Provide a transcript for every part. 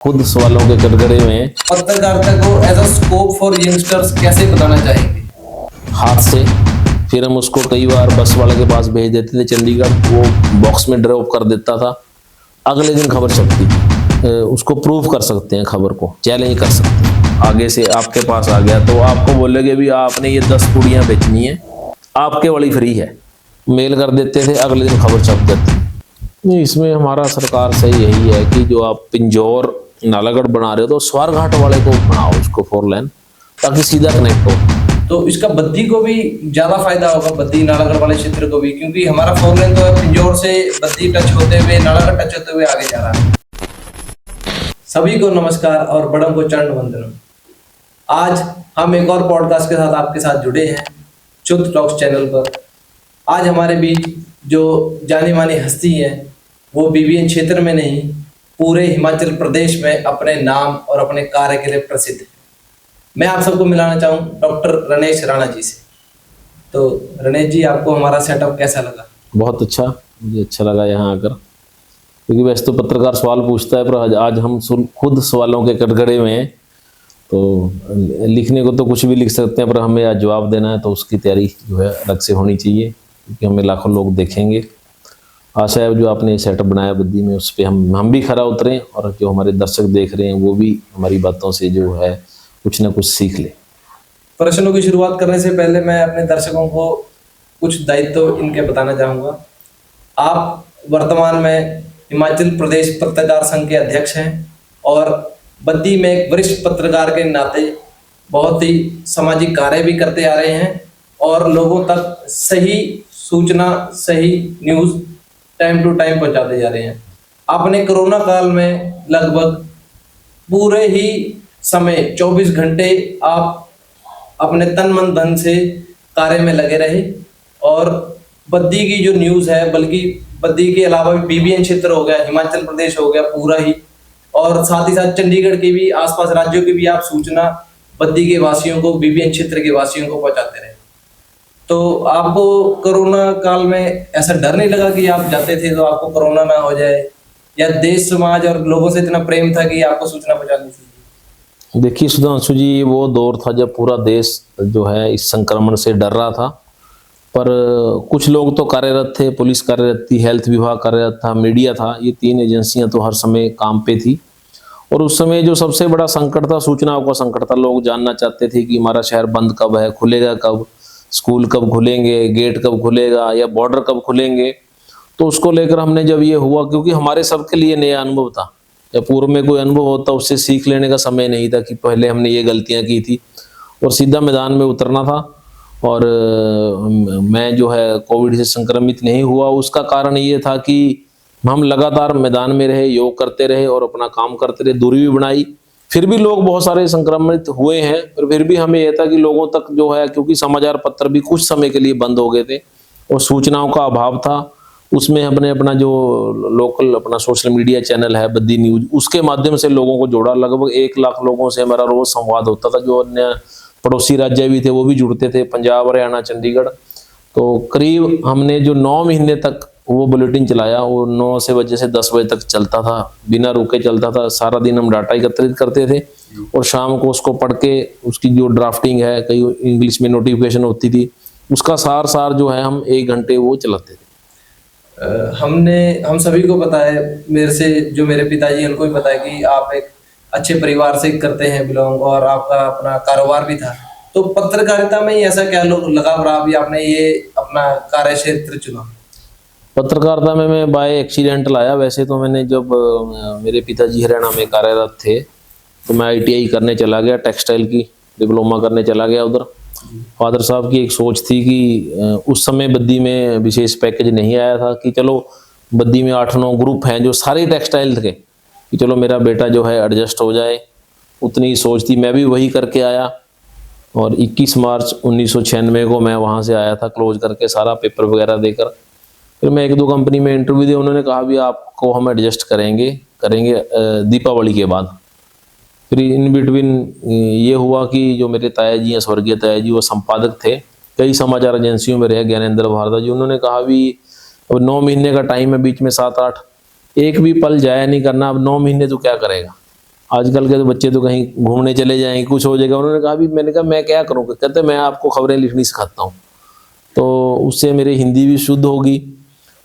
खुद सवालों के कटघरे में पत्रकारिता को as a scope for youngsters कैसे बताना चाहेंगे? हाथ से फिर हम उसको कई बार बस वाले के पास भेज देते थे चंडीगढ़, वो बॉक्स में ड्रॉप कर देता था, अगले दिन खबर छपती थी। उसको प्रूफ कर सकते हैं, खबर को चैलेंज कर सकते हैं। आगे से आपके पास आ गया तो आपको बोलेगे भी आपने ये 10 पूड़ियाँ बेचनी है, आपके वाली फ्री है, मेल कर देते थे, अगले दिन खबर छप जाती। नहीं, इसमें हमारा सरकार से यही है कि जो आप पिंजौर नालागढ़ बना रहे हो तो स्वारघाट वाले को बनाओ, उसको 4 लेन, ताकि सीधा कनेक्ट हो। तो इसका बद्दी को भी ज्यादा फायदा होगा, बद्दी नालागढ़ वाले क्षेत्र को भी, क्योंकि हमारा 4 लेन तो पिंजौर से बद्दी टच होते हुए नालागढ़ टच होते हुए आगे जा रहा है। सभी को नमस्कार और बड़ों को चरण वंदनम। आज हम एक और पॉडकास्ट के साथ आपके साथ जुड़े हैं शुद्ध टॉक्स चैनल पर। आज हमारे बीच जो जानी मानी हस्ती है वो बीबीएन क्षेत्र में नहीं, पूरे हिमाचल प्रदेश में अपने नाम और अपने कार्य के लिए प्रसिद्ध है। मैं आप सबको मिलाना चाहूँ डॉक्टर रणेश राणा जी से। तो रणेश जी, आपको हमारा सेटअप कैसा लगा? बहुत अच्छा, मुझे अच्छा लगा यहाँ आकर, क्योंकि वैसे तो पत्रकार सवाल पूछता है, पर आज हम खुद सवालों के कटघरे में हैं। तो लिखने को तो कुछ भी लिख सकते हैं, पर हमें आज जवाब देना है तो उसकी तैयारी जो है अलग से होनी चाहिए, क्योंकि हमें लाखों लोग देखेंगे। आशा है जो आपने सेटअप बनाया बुद्धि में, उस पर हम भी खरा उतरें, और जो हमारे दर्शक देख रहे हैं वो भी हमारी बातों से जो है कुछ ना कुछ सीख ले। प्रश्नों की शुरुआत करने से पहले मैं अपने दर्शकों को कुछ दायित्व इनके बताना चाहूँगा। आप वर्तमान में हिमाचल प्रदेश पत्रकार संघ के अध्यक्ष हैं और बद्दी में एक वरिष्ठ पत्रकार के नाते बहुत ही सामाजिक कार्य भी करते आ रहे हैं और लोगों तक सही सूचना, सही न्यूज़ टाइम टू टाइम पहुंचाते जा रहे हैं। आपने कोरोना काल में लगभग पूरे ही समय 24 घंटे आप अपने तन मन धन से कार्य में लगे रहे और बद्दी की जो न्यूज़ है, बल्कि बद्दी के अलावा भी बीबीएन क्षेत्र हो गया, हिमाचल प्रदेश हो गया पूरा ही, और साथ ही साथ चंडीगढ़ के भी, आसपास राज्यों की भी आप सूचना बद्दी के वासियों को, बीबीएन क्षेत्र के वासियों को पहुंचाते रहे। तो आपको कोरोना काल में ऐसा डर नहीं लगा कि आप जाते थे तो आपको कोरोना ना हो जाए, या देश समाज और लोगों से इतना प्रेम था कि आपको सूचना पहुंचानी थी? देखिए सुधांशु जी, वो दौर था जब पूरा देश जो है इस संक्रमण से डर रहा था, पर कुछ लोग तो कार्यरत थे, पुलिस कार्यरत थी, हेल्थ विभाग कार्यरत था, मीडिया था, ये 3 एजेंसियां तो हर समय काम पे थी। और उस समय जो सबसे बड़ा संकट था, सूचनाओं का संकट था। लोग जानना चाहते थे कि हमारा शहर बंद कब है, खुलेगा कब, स्कूल कब खुलेंगे, गेट कब खुलेगा, या बॉर्डर कब खुलेंगे। तो उसको लेकर हमने जब ये हुआ, क्योंकि हमारे सबके लिए नया अनुभव था, या पूर्व में कोई अनुभव होता उससे सीख लेने का समय नहीं था कि पहले हमने ये गलतियां की थी, और सीधा मैदान में उतरना था। और मैं जो है कोविड से संक्रमित नहीं हुआ, उसका कारण ये था कि हम लगातार मैदान में रहे, योग करते रहे और अपना काम करते रहे, दूरी भी बनाई। फिर भी लोग बहुत सारे संक्रमित हुए हैं, पर फिर भी हमें यह था कि लोगों तक जो है, क्योंकि समाचार पत्र भी कुछ समय के लिए बंद हो गए थे और सूचनाओं का अभाव था, उसमें हमने अपना जो लोकल अपना सोशल मीडिया चैनल है बद्दी न्यूज, उसके माध्यम से लोगों को जोड़ा। लगभग 1 लाख लोगों से हमारा रोज संवाद होता था। जो अन्य पड़ोसी राज्य भी थे वो भी जुड़ते थे, पंजाब, हरियाणा, चंडीगढ़। तो करीब हमने जो 9 महीने तक वो बुलेटिन चलाया, वो 9 से बजे से 10 बजे तक चलता था, बिना रुके चलता था। सारा दिन हम डाटा एकत्रित करते थे और शाम को उसको पढ़ के उसकी जो ड्राफ्टिंग है, कई इंग्लिश में नोटिफिकेशन होती थी, उसका सार जो है हम 1 घंटे वो चलाते थे। हम सभी को पता है, मेरे से जो मेरे पिताजी उनको भी पता है कि आप एक अच्छे परिवार से करते हैं बिलोंग, और आपका अपना कारोबार भी था। तो पत्रकारिता में ही ऐसा क्या लगा रहा भी आपने ये अपना कार्य क्षेत्र चुना? पत्रकारिता में मैं बाय एक्सीडेंटल आया। वैसे तो मैंने जब मेरे पिताजी हरियाणा में कार्यरत थे तो मैं ITI करने चला गया, टेक्सटाइल की डिप्लोमा करने चला गया उधर। फादर साहब की एक सोच थी कि उस समय बद्दी में विशेष पैकेज नहीं आया था कि चलो बद्दी में 8-9 ग्रुप हैं जो सारे टेक्सटाइल के, कि चलो मेरा बेटा जो है एडजस्ट हो जाए, उतनी ही सोच थी। मैं भी वही करके आया और 21 मार्च 1996 को मैं वहाँ से आया था, क्लोज करके सारा पेपर वगैरह देकर। फिर मैं 1-2 कंपनी में इंटरव्यू दिया, उन्होंने कहा भी आपको हम एडजस्ट करेंगे दीपावली के बाद। फिर इन बिटवीन ये हुआ कि जो मेरे ताया जी हैं, स्वर्गीय ताया जी, वो संपादक थे, कई समाचार एजेंसियों में रहे, ज्ञानेंद्र भारद्वाज जी। उन्होंने कहा भी अब 9 महीने का टाइम है, बीच में 7-8, एक भी पल जाया नहीं करना, अब 9 महीने तो क्या करेगा। आजकल के तो बच्चे तो कहीं घूमने चले जाएंगे, कुछ हो जाएगा। उन्होंने कहा भी, मैंने कहा मैं क्या करूँ, कहते मैं आपको खबरें लिखनी सिखाता हूँ। तो उससे मेरी हिंदी भी शुद्ध होगी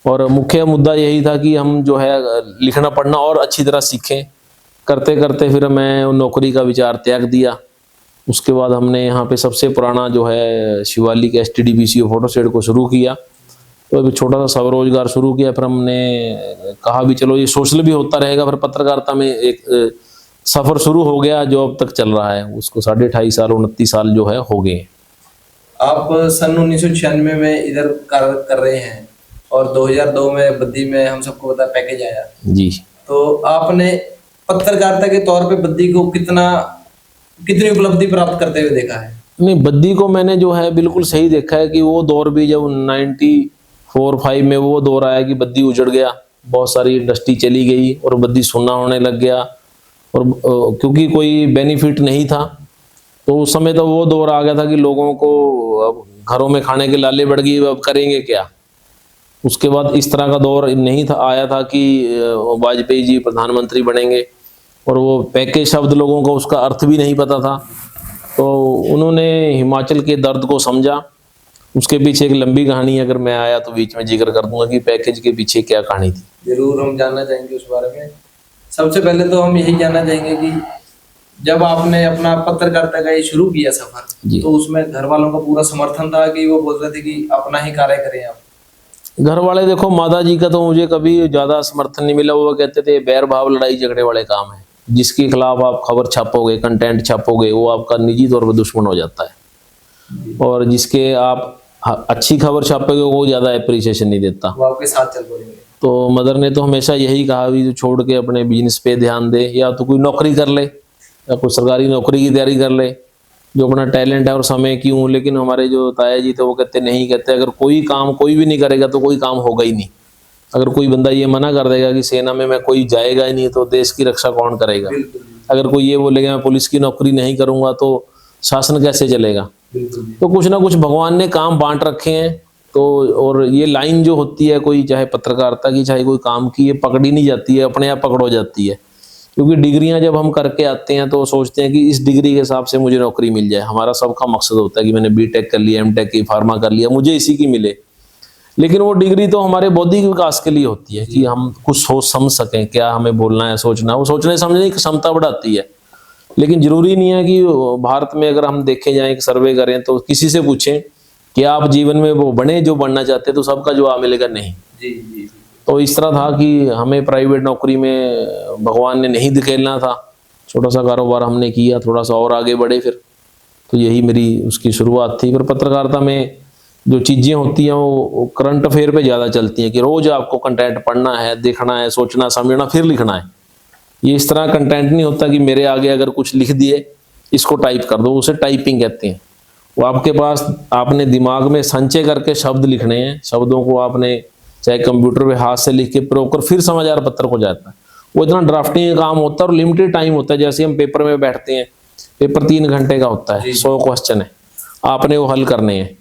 और मुख्य मुद्दा यही था कि हम जो है लिखना पढ़ना और अच्छी तरह सीखें। करते करते फिर मैं नौकरी का विचार त्याग दिया। उसके बाद हमने यहाँ पे सबसे पुराना जो है शिवालिक STDPCO फोटो स्टेट को शुरू किया। तो अभी छोटा सा स्वरोजगार शुरू किया। फिर हमने कहा भी चलो ये सोशल भी होता रहेगा। फिर पत्रकारिता में एक सफ़र शुरू हो गया जो अब तक चल रहा है। उसको 28.5 साल 29 साल जो है हो गए। आप सन 1996 में इधर कार्य कर रहे हैं और 2002 में बद्दी में हम सबको पता पैकेज आया जी। तो आपने पत्रकारिता के तौर पे बद्दी को कितनी उपलब्धि प्राप्त करते हुए देखा है? नहीं, बद्दी को मैंने जो है बिल्कुल सही देखा है कि वो दौर भी जब 94-5 में वो दौर आया कि बद्दी उजड़ गया, बहुत सारी इंडस्ट्री चली गई और बद्दी सुनना होने लग गया। और क्योंकि कोई बेनिफिट नहीं था तो उस समय तो वो दौर आ गया था कि लोगों को अब घरों में खाने के लाले बढ़ गई, अब करेंगे क्या। उसके बाद इस तरह का दौर नहीं था, आया था कि वाजपेयी जी प्रधानमंत्री बनेंगे और वो पैकेज शब्द लोगों को उसका अर्थ भी नहीं पता था। तो उन्होंने हिमाचल के दर्द को समझा। उसके पीछे एक लंबी कहानी है, अगर मैं आया तो बीच में जिक्र कर दूंगा कि पैकेज के पीछे क्या कहानी थी। जरूर हम जानना चाहेंगे उस बारे में। सबसे पहले तो हम यही जानना चाहेंगे कि जब आपने अपना पत्रकारिता का ये शुरू किया सफर तो उसमें घर वालों का पूरा समर्थन था कि वो बोल रहे थे कि अपना ही कार्य करें आप? घर वाले देखो, माता जी का तो मुझे कभी ज्यादा समर्थन नहीं मिला। वो कहते थे बैर भाव लड़ाई झगड़े वाले काम है, जिसके खिलाफ आप खबर छापोगे, कंटेंट छापोगे, वो आपका निजी तौर पर दुश्मन हो जाता है। और जिसके आप अच्छी खबर छापोगे वो ज्यादा एप्रिसिएशन नहीं देता, वो आपके साथ चल पड़ेंगे। तो मदर ने तो हमेशा यही कहा भी छोड़ के अपने बिजनेस पे ध्यान दे, या तो कोई नौकरी कर ले या कोई सरकारी नौकरी की तैयारी कर ले, जो अपना टैलेंट है और समय क्यों। लेकिन हमारे जो ताया जी थे वो कहते नहीं, कहते अगर कोई काम कोई भी नहीं करेगा तो कोई काम होगा ही नहीं। अगर कोई बंदा ये मना कर देगा कि सेना में मैं कोई जाएगा ही नहीं तो देश की रक्षा कौन करेगा। अगर कोई ये बोलेगा मैं पुलिस की नौकरी नहीं करूंगा तो शासन कैसे चलेगा। तो कुछ ना कुछ भगवान ने काम बांट रखे हैं। तो और ये लाइन जो होती है कोई चाहे पत्रकारिता की चाहे कोई काम की, ये पकड़ी नहीं जाती है, अपने आप पकड़ हो जाती है। क्योंकि डिग्रियां जब हम करके आते हैं तो सोचते हैं कि इस डिग्री के हिसाब से मुझे नौकरी मिल जाए। हमारा सबका मकसद होता है कि मैंने B.Tech कर लिया, M.Tech की, फार्मा कर लिया, मुझे इसी की मिले। लेकिन वो डिग्री तो हमारे बौद्धिक विकास के लिए होती है कि हम कुछ सोच समझ सकें, क्या हमें बोलना है, सोचना है। वो सोचने समझने की क्षमता बढ़ाती है। लेकिन जरूरी नहीं है कि भारत में अगर हम देखे जाएं, एक सर्वे करें तो किसी से पूछें कि आप जीवन में वो बने जो बनना चाहते, तो सबका जवाब मिलेगा नहीं। जी। तो इस तरह था कि हमें प्राइवेट नौकरी में भगवान ने नहीं धकेलना था। छोटा सा कारोबार हमने किया, थोड़ा सा और आगे बढ़े फिर। तो यही मेरी उसकी शुरुआत थी। फिर पत्रकारिता में जो चीज़ें होती हैं वो करंट अफेयर पे ज़्यादा चलती हैं कि रोज़ आपको कंटेंट पढ़ना है, देखना है, सोचना समझना फिर लिखना है। ये इस तरह कंटेंट नहीं होता कि मेरे आगे अगर कुछ लिख दिए इसको टाइप कर दो, उसे टाइपिंग कहते हैं। वो आपके पास आपने दिमाग में संचय करके शब्द लिखने हैं, शब्दों को आपने चाहे कंप्यूटर पे हाथ से लिख के प्रयोग कर फिर समाचार पत्र को जाता है। वो इतना ड्राफ्टिंग का काम होता है और लिमिटेड टाइम होता है। जैसे हम पेपर में बैठते हैं, पेपर 3 घंटे का होता है, 100 क्वेश्चन है, आपने वो हल करने हैं,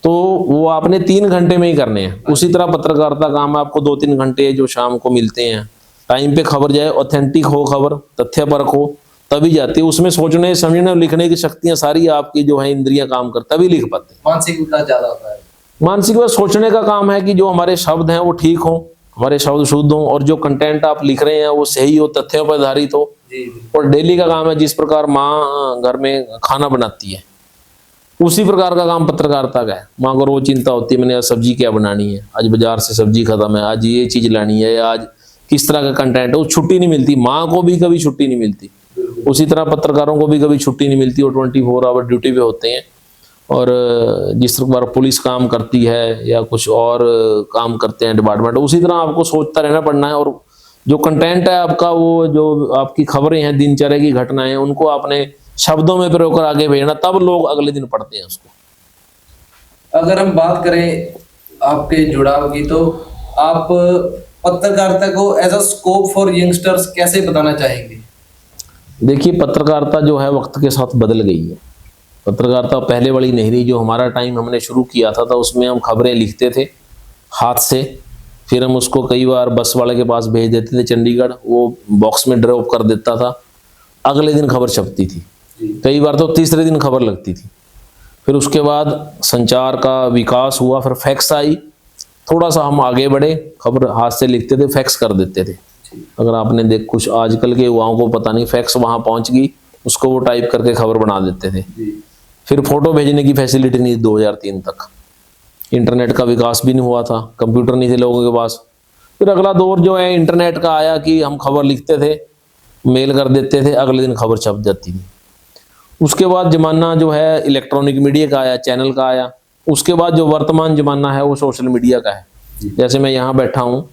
तो वो आपने 3 घंटे में ही करने हैं। उसी तरह पत्रकारिता काम आपको 2-3 घंटे जो शाम को मिलते हैं, टाइम पे खबर जाए, ऑथेंटिक हो खबर, तथ्यपरक हो, तभी जाती है। उसमें सोचने समझने और लिखने की शक्तियां सारी आपकी जो है इंद्रियां काम कर तभी लिख पाते हैं। मानसिक विकास ज्यादा होता है। मानसिक विकास सोचने का काम है कि जो हमारे शब्द हैं वो ठीक हो, हमारे शब्द शुद्ध हो और जो कंटेंट आप लिख रहे हैं वो सही हो, तथ्यों पर आधारित हो। और डेली का काम है, जिस प्रकार माँ घर में खाना बनाती है उसी प्रकार का काम पत्रकारिता का है। माँ को रोज चिंता होती है मैंने आज सब्जी क्या बनानी है, आज बाजार से सब्जी खत्म है, आज ये चीज लानी है, आज किस तरह का कंटेंट है। वो छुट्टी नहीं मिलती, माँ को भी कभी छुट्टी नहीं मिलती। उसी तरह पत्रकारों को भी कभी छुट्टी नहीं मिलती, वो 24 आवर ड्यूटी पे होते हैं। और जिस प्रकार पुलिस काम करती है या कुछ और काम करते हैं डिपार्टमेंट, उसी तरह आपको सोचता रहना पड़ना है। और जो कंटेंट है आपका, वो जो आपकी खबरें हैं, दिनचर्या की घटनाएं, उनको आपने शब्दों में प्रयोग कर आगे भेजना, तब लोग अगले दिन पढ़ते हैं उसको। अगर हम बात करें आपके जुड़ाव की, तो आप पत्रकारिता को as a scope for youngsters कैसे बताना चाहेंगे? देखिए, पत्रकारिता जो है वक्त के साथ बदल गई है। पत्रकारिता पहले वाली नहीं रही। जो हमारा टाइम हमने शुरू किया था उसमें हम खबरें लिखते थे हाथ से, फिर हम उसको कई बार बस वाले के पास भेज देते थे चंडीगढ़, वो बॉक्स में ड्रॉप कर देता था। अगले दिन खबर छपती थी, कई बार तो तीसरे दिन खबर लगती थी। फिर उसके बाद संचार का विकास हुआ, फिर फैक्स आई, थोड़ा सा हम आगे बढ़े, खबर हाथ से लिखते थे, फैक्स कर देते थे। अगर आपने देख कुछ आजकल के युवाओं को पता नहीं, फैक्स वहां पहुंच गई, उसको वो टाइप करके खबर बना देते थे। फिर फोटो भेजने की फैसिलिटी नहीं थी 2003 तक, इंटरनेट का विकास भी नहीं हुआ था, कंप्यूटर नहीं थे लोगों के पास। फिर अगला दौर जो है इंटरनेट का आया कि हम खबर लिखते थे, मेल कर देते थे, अगले दिन खबर छप जाती थी। उसके बाद जमाना जो है इलेक्ट्रॉनिक मीडिया का आया, चैनल का आया। उसके बाद जो वर्तमान जमाना है वो सोशल मीडिया का है। जैसे मैं यहाँ बैठा हूँ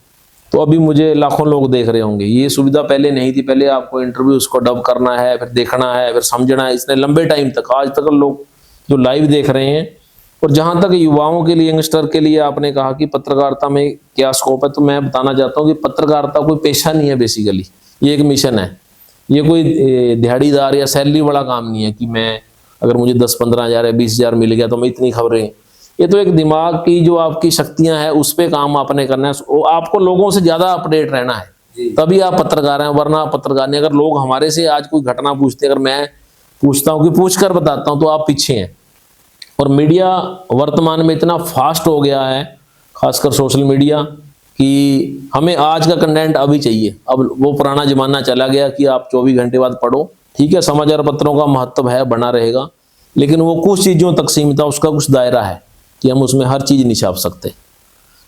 तो अभी मुझे लाखों लोग देख रहे होंगे, ये सुविधा पहले नहीं थी। पहले आपको इंटरव्यू उसको डब करना है, फिर देखना है, फिर समझना है, इसने लंबे टाइम तक, आज तक लोग जो लाइव देख रहे हैं। और जहाँ तक युवाओं के लिए, यंगस्टर के लिए आपने कहा कि पत्रकारिता में क्या स्कोप है, तो मैं बताना चाहता हूँ कि पत्रकारिता कोई पेशा नहीं है, बेसिकली ये एक मिशन है। ये कोई दिहाड़ीदार या सैलरी वाला काम नहीं है कि मैं अगर मुझे 10-15 हज़ार या 20 हज़ार मिल गया तो मैं इतनी खबरें। ये तो एक दिमाग की जो आपकी शक्तियां हैं उस पे काम आपने करना है। आपको लोगों से ज्यादा अपडेट रहना है, तभी आप पत्रकार हैं, वरना आप पत्रकार नहीं। अगर लोग हमारे से आज कोई घटना पूछते, अगर मैं पूछता हूँ कि पूछ कर बताता हूँ, तो आप पीछे हैं। और मीडिया वर्तमान में इतना फास्ट हो गया है, खासकर सोशल मीडिया, कि हमें आज का कंटेंट अभी चाहिए। अब वो पुराना जमाना चला गया कि आप 24 घंटे बाद पढ़ो। ठीक है, समाचार पत्रों का महत्व है, बना रहेगा, लेकिन वो कुछ चीज़ों तक सीमित है, उसका कुछ दायरा है कि हम उसमें हर चीज़ नहीं छाप सकते।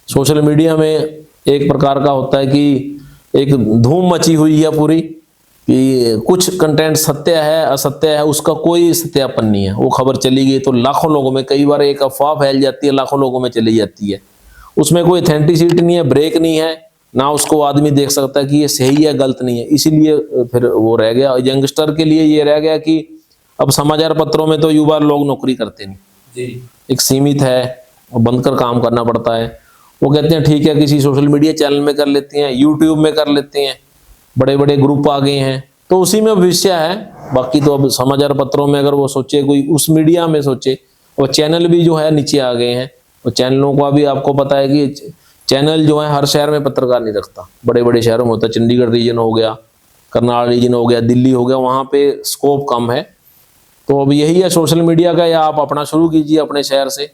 सोशल मीडिया में एक प्रकार का होता है कि एक धूम मची हुई है पूरी, कि कुछ कंटेंट सत्य है, असत्य है, उसका कोई सत्यापन नहीं है। वो खबर चली गई तो लाखों लोगों में, कई बार एक अफवाह फैल जाती है, लाखों लोगों में चली जाती है, उसमें कोई ऑथेंटिसिटी नहीं है, ब्रेक नहीं है, ना उसको आदमी देख सकता है कि ये सही है गलत नहीं है। इसीलिए फिर वो रह गया। यंगस्टर के लिए ये रह गया कि अब समाचार पत्रों में तो युवा लोग नौकरी करते नहीं जी, एक सीमित है, बंद कर काम करना पड़ता है। वो कहते हैं ठीक है, किसी सोशल मीडिया चैनल में कर लेते हैं, यूट्यूब में कर लेते हैं, बड़े बड़े ग्रुप आ गए हैं, तो उसी में भविष्य है। बाकी तो अब समाचार पत्रों में अगर वो सोचे, कोई उस मीडिया में सोचे, और चैनल भी जो है नीचे आ गए हैं। और चैनलों का भी आपको पता है कि चैनल जो है हर शहर में पत्रकार नहीं रखता, बड़े बड़े शहरों में होता है। चंडीगढ़ रीजन हो गया, करनाल रीजन हो गया, दिल्ली हो गया, वहाँ पे स्कोप कम है। तो अब यही है सोशल मीडिया का, या आप अपना शुरू कीजिए अपने शहर से।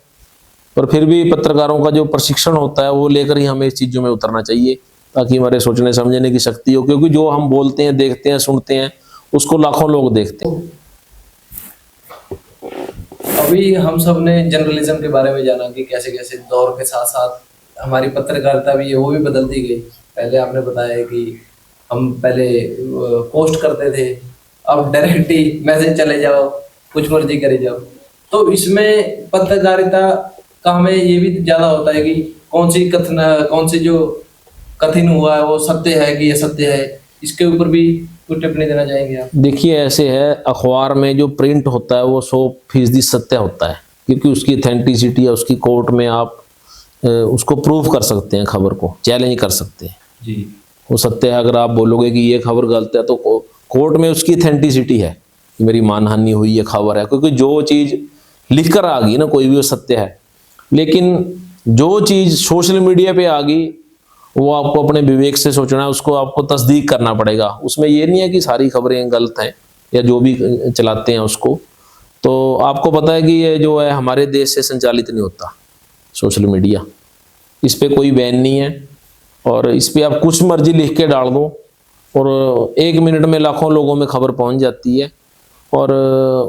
पर फिर भी पत्रकारों का जो प्रशिक्षण होता है वो लेकर ही हमें इस चीज़ों में उतरना चाहिए, ताकि हमारे सोचने समझने की शक्ति हो। क्योंकि जो हम बोलते हैं, देखते हैं, सुनते हैं, उसको लाखों लोग देखते हैं। अभी हम सब ने जर्नलिज्म के बारे में जाना कि कैसे कैसे दौर के साथ साथ हमारी पत्रकारिता भी है, वो भी बदलती गई। पहले आपने बताया कि हम पहले पोस्ट करते थे, अब डायरेक्ट ही मैसेज चले जाओ, कुछ मर्जी करे जाओ। तो इसमें पत्रकारिता का हमें ये भी ज्यादा होता है कि कौन सी जो कथन हुआ है वो सत्य है कि असत्य है, इसके ऊपर भी कुछ टिप्पणी देना चाहेंगे आप? देखिए, ऐसे है, अखबार में जो प्रिंट होता है वो 100% सत्य होता है, क्योंकि उसकी ऑथेंटिसिटी है, उसकी कोर्ट में आप उसको प्रूव कर सकते हैं, खबर को चैलेंज कर सकते हैं जी, वो सत्य है। अगर आप बोलोगे कि ये खबर गलत है तो कोर्ट में उसकी ऑथेंटिसिटी है कि मेरी मानहानि हुई, ये खबर है, क्योंकि जो चीज़ लिख कर आ गई ना, कोई भी वो सत्य है। लेकिन जो चीज़ सोशल मीडिया पे आ गई वो आपको अपने विवेक से सोचना है, उसको आपको तस्दीक करना पड़ेगा। उसमें ये नहीं है कि सारी खबरें गलत हैं या जो भी चलाते हैं उसको। तो आपको पता है कि ये जो है हमारे देश से संचालित नहीं होता सोशल मीडिया, इस पे कोई बैन नहीं है, और इस पे आप कुछ मर्जी लिख के डाल दो और 1 मिनट में लाखों लोगों में खबर पहुंच जाती है। और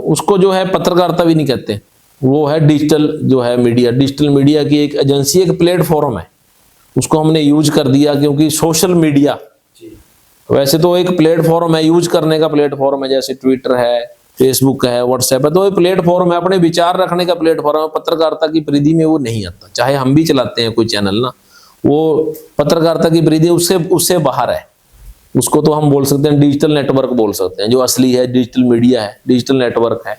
उसको जो है पत्रकारिता भी नहीं कहते, वो है डिजिटल जो है मीडिया। डिजिटल मीडिया की एक एजेंसी, एक प्लेटफॉर्म है, उसको हमने यूज कर दिया, क्योंकि सोशल मीडिया वैसे तो एक प्लेटफॉर्म है, यूज करने का प्लेटफॉर्म है, जैसे ट्विटर है, फेसबुक है, व्हाट्सएप है, तो ये प्लेटफॉर्म है, अपने विचार रखने का प्लेटफॉर्म है। पत्रकारिता की परिधि में वो नहीं आता, चाहे हम भी चलाते हैं कोई चैनल ना, वो पत्रकारिता की परिधि उससे बाहर है। उसको तो हम बोल सकते हैं डिजिटल नेटवर्क बोल सकते हैं, जो असली है डिजिटल मीडिया है, डिजिटल नेटवर्क है,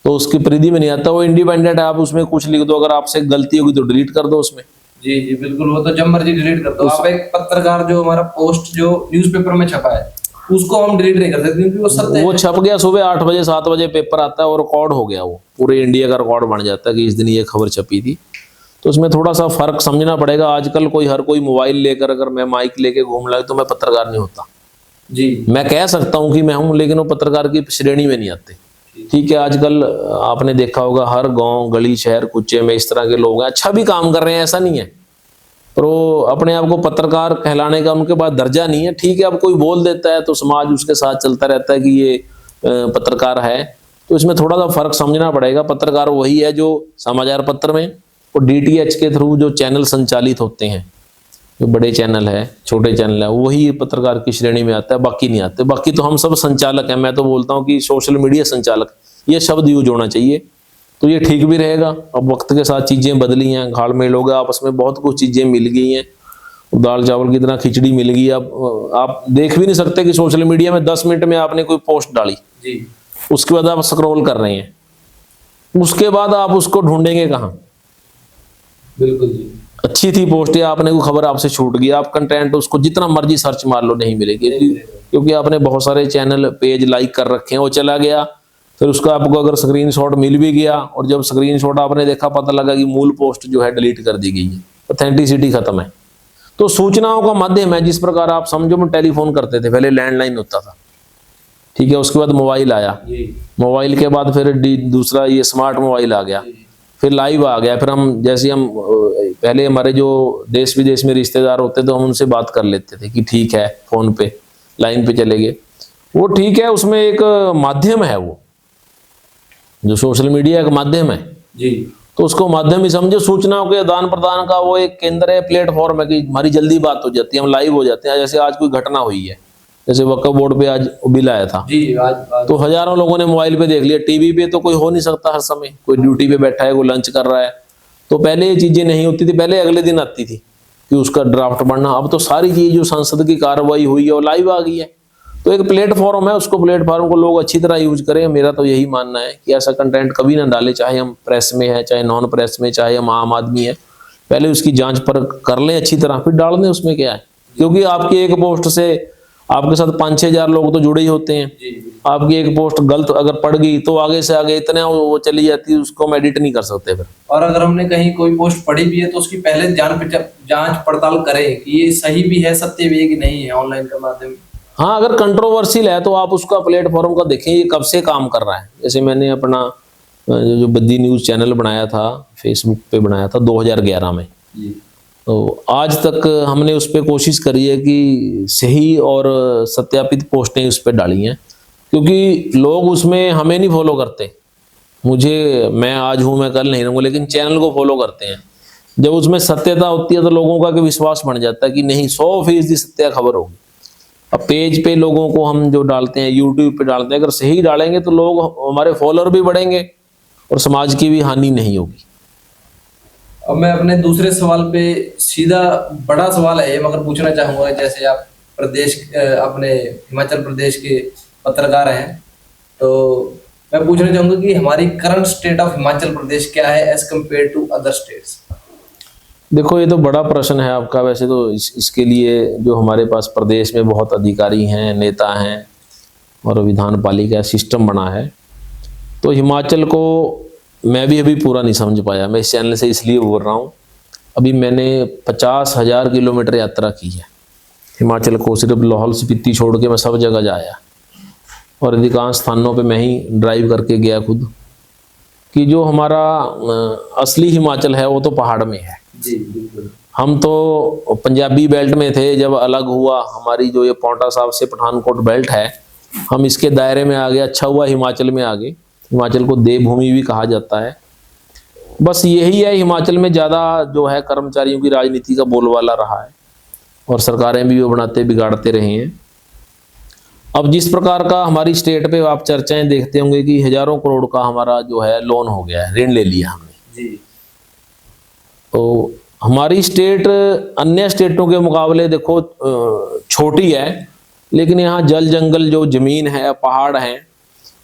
तो उसकी परिधि में नहीं आता। वो इंडिपेंडेंट है, आप उसमें कुछ लिख दो, अगर आपसे गलती होगी तो डिलीट कर दो उसमें। जी जी बिल्कुल, वो तो जब मर्जी डिलीट कर दो। आप एक पत्रकार जो हमारा पोस्ट जो न्यूज़पेपर में छपा है उसको हम डिलीट नहीं कर सकते, क्योंकि वो सत्य है। वो छप गया, सुबह 8 बजे 7 बजे पेपर आता है और रिकॉर्ड हो गया, वो पूरे इंडिया का रिकॉर्ड बन जाता है कि इस दिन ये खबर छपी थी। तो उसमें थोड़ा सा फर्क समझना पड़ेगा। आजकल हर कोई मोबाइल लेकर, अगर मैं माइक लेके घूम रहा तो मैं पत्रकार नहीं होता, जी मैं कह सकता हूं कि मैं हूं, लेकिन वो पत्रकार की श्रेणी में नहीं आते। ठीक है, आजकल आपने देखा होगा हर गांव गली शहर कुचे में इस तरह के लोग हैं, अच्छा भी काम कर रहे हैं, ऐसा नहीं है, पर वो अपने आप को पत्रकार कहलाने का उनके पास दर्जा नहीं है। ठीक है, अब कोई बोल देता है तो समाज उसके साथ चलता रहता है कि ये पत्रकार है, तो इसमें थोड़ा सा फर्क समझना पड़ेगा। पत्रकार वही है जो समाचार पत्र में और डीटीएच के थ्रू जो चैनल संचालित होते हैं, जो बड़े चैनल है छोटे चैनल है, वही पत्रकार की श्रेणी में आता है, बाकी नहीं आते। बाकी तो हम सब संचालक हैं। मैं तो बोलता हूँ कि सोशल मीडिया संचालक, ये शब्द यूज होना चाहिए, तो ये ठीक भी रहेगा। अब वक्त के साथ चीजें बदली हैं, घाल मेल हो गया आपस में, बहुत कुछ चीजें मिल गई हैं, दाल चावल की तरह खिचड़ी मिल गई। अब आप देख भी नहीं सकते कि सोशल मीडिया में 10 मिनट में आपने कोई पोस्ट डाली, जी उसके बाद आप स्क्रॉल कर रहे हैं, उसके बाद आप उसको ढूंढेंगे कहाँ। बिल्कुल जी, अच्छी थी पोस्ट या आपने कोई खबर आपसे छूट गई, आप कंटेंट उसको जितना मर्जी सर्च मार लो नहीं मिलेगी, क्योंकि आपने बहुत सारे चैनल पेज लाइक कर रखे हैं, वो चला गया। फिर उसका आपको अगर स्क्रीनशॉट मिल भी गया और जब स्क्रीनशॉट आपने देखा पता लगा कि मूल पोस्ट जो है डिलीट कर दी गई है, ऑथेंटिसिटी खत्म है। तो सूचनाओं का माध्यम है, जिस प्रकार आप समझो में टेलीफोन करते थे, पहले लैंडलाइन होता था, ठीक है, उसके बाद मोबाइल आया, मोबाइल के बाद फिर दूसरा ये स्मार्ट मोबाइल आ गया, फिर लाइव आ गया। फिर हम जैसे हम पहले हमारे जो देश विदेश में रिश्तेदार होते थे हम उनसे बात कर लेते थे कि ठीक है, फोन पे लाइन पे चले गए, वो ठीक है, उसमें एक माध्यम है, वो जो सोशल मीडिया एक माध्यम है जी, तो उसको माध्यम ही समझो। सूचनाओं के आदान प्रदान का वो एक केंद्र है, प्लेटफॉर्म है कि हमारी जल्दी बात हो जाती है, हम लाइव हो जाते हैं। जैसे आज कोई घटना हुई है, जैसे वक्फ बोर्ड पे आज बिल आया था, जी आज तो हजारों लोगों ने मोबाइल पे देख लिया। टीवी पे तो कोई हो नहीं सकता हर समय, कोई ड्यूटी पे बैठा है, कोई लंच कर रहा है, तो पहले ये चीजें नहीं होती थी, पहले अगले दिन आती थी कि उसका ड्राफ्ट बनना। अब तो सारी चीज जो संसद की कार्रवाई हुई है वो लाइव आ गई है। तो एक प्लेटफॉर्म है, उसको प्लेटफॉर्म को लोग अच्छी तरह यूज करें। मेरा तो यही मानना है कि ऐसा कंटेंट कभी ना डालें, चाहे हम प्रेस में है, चाहे नॉन प्रेस में, चाहे हम आम आदमी है, पहले उसकी जांच पर कर लें अच्छी तरह, फिर डाल दें। उसमें क्या है, क्योंकि आपकी एक पोस्ट से आपके साथ 5-6 हजार लोग तो जुड़े ही होते हैं। आपकी एक पोस्ट गलत अगर पड़ गई तो आगे से आगे इतने वो चली जाती है, उसको हम एडिट नहीं कर सकते फिर। और अगर हमने कहीं कोई पोस्ट पढ़ी भी है तो उसकी पहले जांच पड़ताल करें कि ये सही भी है, सत्य भी है कि नहीं है, ऑनलाइन के माध्यम। हाँ, अगर कंट्रोवर्शियल है तो आप उसका प्लेटफॉर्म का देखें ये कब से काम कर रहा है। जैसे मैंने अपना जो बद्दी न्यूज चैनल बनाया था, फेसबुक पे बनाया था 2011 में, तो आज तक हमने उस पर कोशिश करी है कि सही और सत्यापित पोस्टें उस पर डाली हैं, क्योंकि लोग उसमें हमें नहीं फॉलो करते। मुझे, मैं आज हूँ मैं कल नहीं रहूँगा, लेकिन चैनल को फॉलो करते हैं। जब उसमें सत्यता होती है तो लोगों का विश्वास बन जाता है कि नहीं 100% सत्य खबर होगी। अब पेज पे लोगों को हम जो डालते हैं, यूट्यूब पे डालते हैं, अगर सही डालेंगे तो लोग हमारे फॉलोअर भी बढ़ेंगे और समाज की भी हानि नहीं होगी। अब मैं अपने दूसरे सवाल पे सीधा, बड़ा सवाल है ये, मगर पूछना चाहूंगा, जैसे आप अपने हिमाचल प्रदेश के पत्रकार हैं, तो मैं पूछना चाहूंगा कि हमारी current state of Himachal Pradesh क्या है as compare to other states. देखो, ये तो बड़ा प्रश्न है आपका। वैसे तो इसके लिए जो हमारे पास प्रदेश में बहुत अधिकारी हैं, नेता हैं और विधान पालिका सिस्टम बना है, तो हिमाचल को मैं भी अभी पूरा नहीं समझ पाया। मैं इस चैनल से इसलिए बोल रहा हूँ, अभी मैंने 50,000 किलोमीटर यात्रा की है हिमाचल को, सिर्फ लाहौल स्पीति छोड़ के मैं सब जगह जाया, और अधिकांश स्थानों पे मैं ही ड्राइव करके गया खुद। कि जो हमारा असली हिमाचल है वो तो पहाड़ में है। जी बिल्कुल। हम तो पंजाबी बेल्ट में थे, जब अलग हुआ हमारी जो ये पांवटा साहिब से पठानकोट बेल्ट है, हम इसके दायरे में आ गए। अच्छा हुआ हिमाचल में आ गए। हिमाचल को देवभूमि भी कहा जाता है। बस यही है, हिमाचल में ज़्यादा जो है कर्मचारियों की राजनीति का बोलबाला रहा है और सरकारें भी वो बनाते बिगाड़ते रहे हैं। अब जिस प्रकार का हमारी स्टेट पे आप चर्चाएं देखते होंगे कि हजारों करोड़ का हमारा जो है लोन हो गया है, ऋण ले लिया हमने जी। तो हमारी स्टेट अन्य स्टेटों के मुकाबले देखो छोटी है, लेकिन यहाँ जल जंगल जो जमीन है, पहाड़ हैं,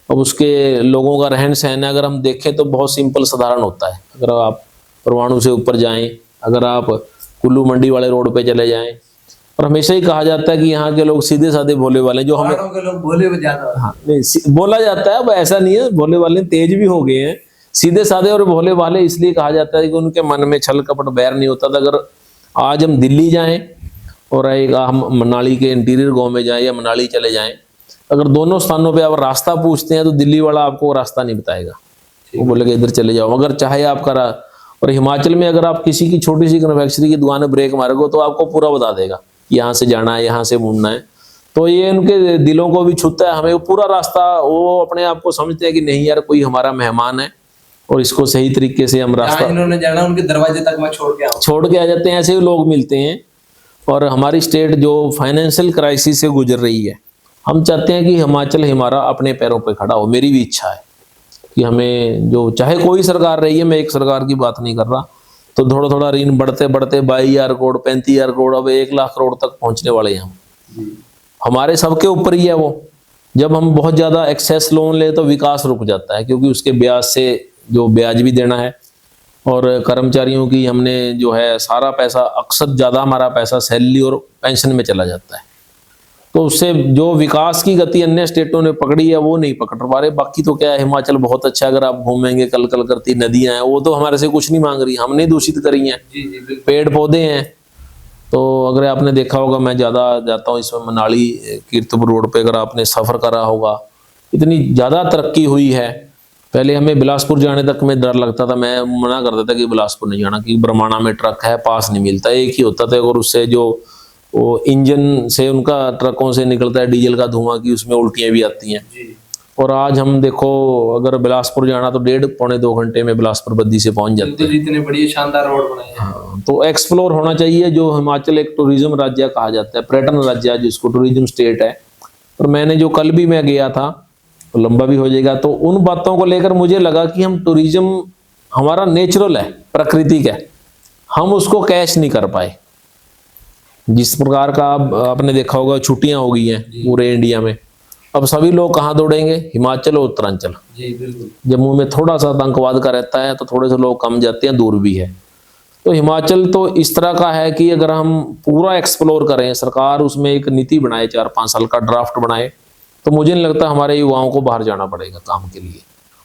अब उसके लोगों का रहन सहन अगर हम देखें तो बहुत सिंपल साधारण होता है। अगर आप परवाणु से ऊपर जाएं, अगर आप कुल्लू मंडी वाले रोड पे चले जाएं, और हमेशा ही कहा जाता है कि यहाँ के लोग सीधे साधे भोले वाले, जो हमें के लोग भोले ज्यादा, हाँ नहीं बोला जाता है। अब ऐसा नहीं है, भोले वाले तेज भी हो गए हैं। सीधे साधे और भोले वाले इसलिए कहा जाता है कि उनके मन में छल कपट बैर नहीं होता था। अगर आज हम दिल्ली जाएं और एक हम मनाली के इंटीरियर गांव में जाएं या मनाली चले जाएं, अगर दोनों स्थानों पे आप रास्ता पूछते हैं तो दिल्ली वाला आपको रास्ता नहीं बताएगा, वो बोलेगा इधर चले जाओ। अगर चाहे आपका और हिमाचल में अगर आप किसी की छोटी सी कन्फेक्शनरी की दुकान में ब्रेक मारोगे तो आपको पूरा बता देगा कि यहाँ से जाना है, यहाँ से मुड़ना है। तो ये उनके दिलों को भी छूता है, हमें वो पूरा रास्ता, वो अपने आप को समझते हैं कि नहीं यार कोई हमारा मेहमान है और इसको सही तरीके से हम रास्ता, इन्होंने जाना उनके दरवाजे तक मैं छोड़ के आ जाते हैं। ऐसे भी लोग मिलते हैं। और हमारी स्टेट जो फाइनेंशियल क्राइसिस से गुजर रही है, हम चाहते हैं कि हिमाचल हमारा अपने पैरों पे खड़ा हो। मेरी भी इच्छा है कि हमें जो चाहे कोई सरकार रही है, मैं एक सरकार की बात नहीं कर रहा, तो थोड़ा थोड़ा ऋण बढ़ते बढ़ते 22,000 करोड़ 35,000 करोड़ अब 1 लाख करोड़ तक पहुंचने वाले हैं हम। हमारे सबके ऊपर ही है वो। जब हम बहुत ज्यादा एक्सेस लोन ले तो विकास रुक जाता है, क्योंकि उसके ब्याज से जो ब्याज भी देना है, और कर्मचारियों की हमने जो है सारा पैसा, अक्सर ज्यादा हमारा पैसा सैलरी और पेंशन में चला जाता है। तो उससे जो विकास की गति अन्य स्टेटों ने पकड़ी है वो नहीं पकड़ पा रहे। बाकी तो क्या है, हिमाचल बहुत अच्छा, अगर आप घूमेंगे कल कल करती नदियां हैं, वो तो हमारे से कुछ नहीं मांग रही, हमने दूषित करी हैं। पेड़ पौधे हैं, तो अगर आपने देखा होगा, मैं ज्यादा जाता हूँ इसमें मनाली कीर्तपुर रोड पे, अगर आपने सफर करा होगा, इतनी ज्यादा तरक्की हुई है। पहले हमें बिलासपुर जाने तक में डर लगता था, मैं मना कर देता कि बिलासपुर नहीं जाना, कि ब्रह्माणा में ट्रक है, पास नहीं मिलता, एक ही होता था, और उससे जो वो इंजन से उनका ट्रकों से निकलता है डीजल का धुआं, की उसमें उल्टियां भी आती हैं। और आज हम देखो, अगर बिलासपुर जाना तो 1.5-2 घंटे में बिलासपुर बद्दी से पहुंच जाते हैं। इतने बड़ी शानदार रोड बनाए हैं। हाँ, तो एक्सप्लोर होना चाहिए। जो हिमाचल एक टूरिज्म राज्य कहा जाता है, पर्यटन राज्य जिसको, टूरिज्म स्टेट है। और मैंने जो कल भी मैं गया था, तो लंबा भी हो जाएगा, तो उन बातों को लेकर मुझे लगा कि हम टूरिज्म हमारा नेचुरल है, प्राकृतिक है, हम उसको कैच नहीं कर पाए। जिस प्रकार का आपने देखा होगा, छुट्टियां हो गई हैं पूरे इंडिया में, अब सभी लोग कहाँ दौड़ेंगे, हिमाचल और उत्तरांचल। जम्मू में थोड़ा सा आतंकवाद का रहता है तो थोड़े से लोग कम जाते हैं, दूर भी है। तो हिमाचल तो इस तरह का है कि अगर हम पूरा एक्सप्लोर करें, सरकार उसमें एक नीति बनाए, 4-5 साल का ड्राफ्ट बनाए, तो मुझे नहीं लगता हमारे युवाओं को बाहर जाना पड़ेगा काम के लिए।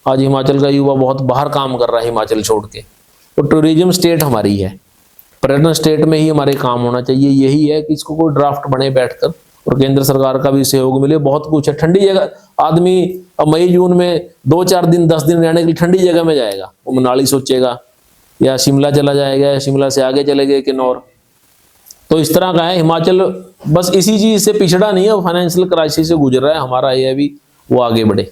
आज हिमाचल का युवा बहुत बाहर काम कर रहा है हिमाचल छोड़ के। तो टूरिज्म स्टेट हमारी है, पर्यटन स्टेट में ही हमारे काम होना चाहिए। यही है कि इसको कोई ड्राफ्ट बने बैठकर, और केंद्र सरकार का भी सहयोग मिले। बहुत कुछ है, ठंडी जगह आदमी अब मई जून में 2-4 दिन 10 दिन रहने के लिए ठंडी जगह में जाएगा, वो मनाली सोचेगा, या शिमला चला जाएगा, या शिमला से आगे चले गए किन्नौर। तो इस तरह का है हिमाचल। बस इसी चीज से पिछड़ा नहीं है, फाइनेंशियल क्राइसिस से गुजर रहा है, हमारा ये अभी वो आगे बढ़े।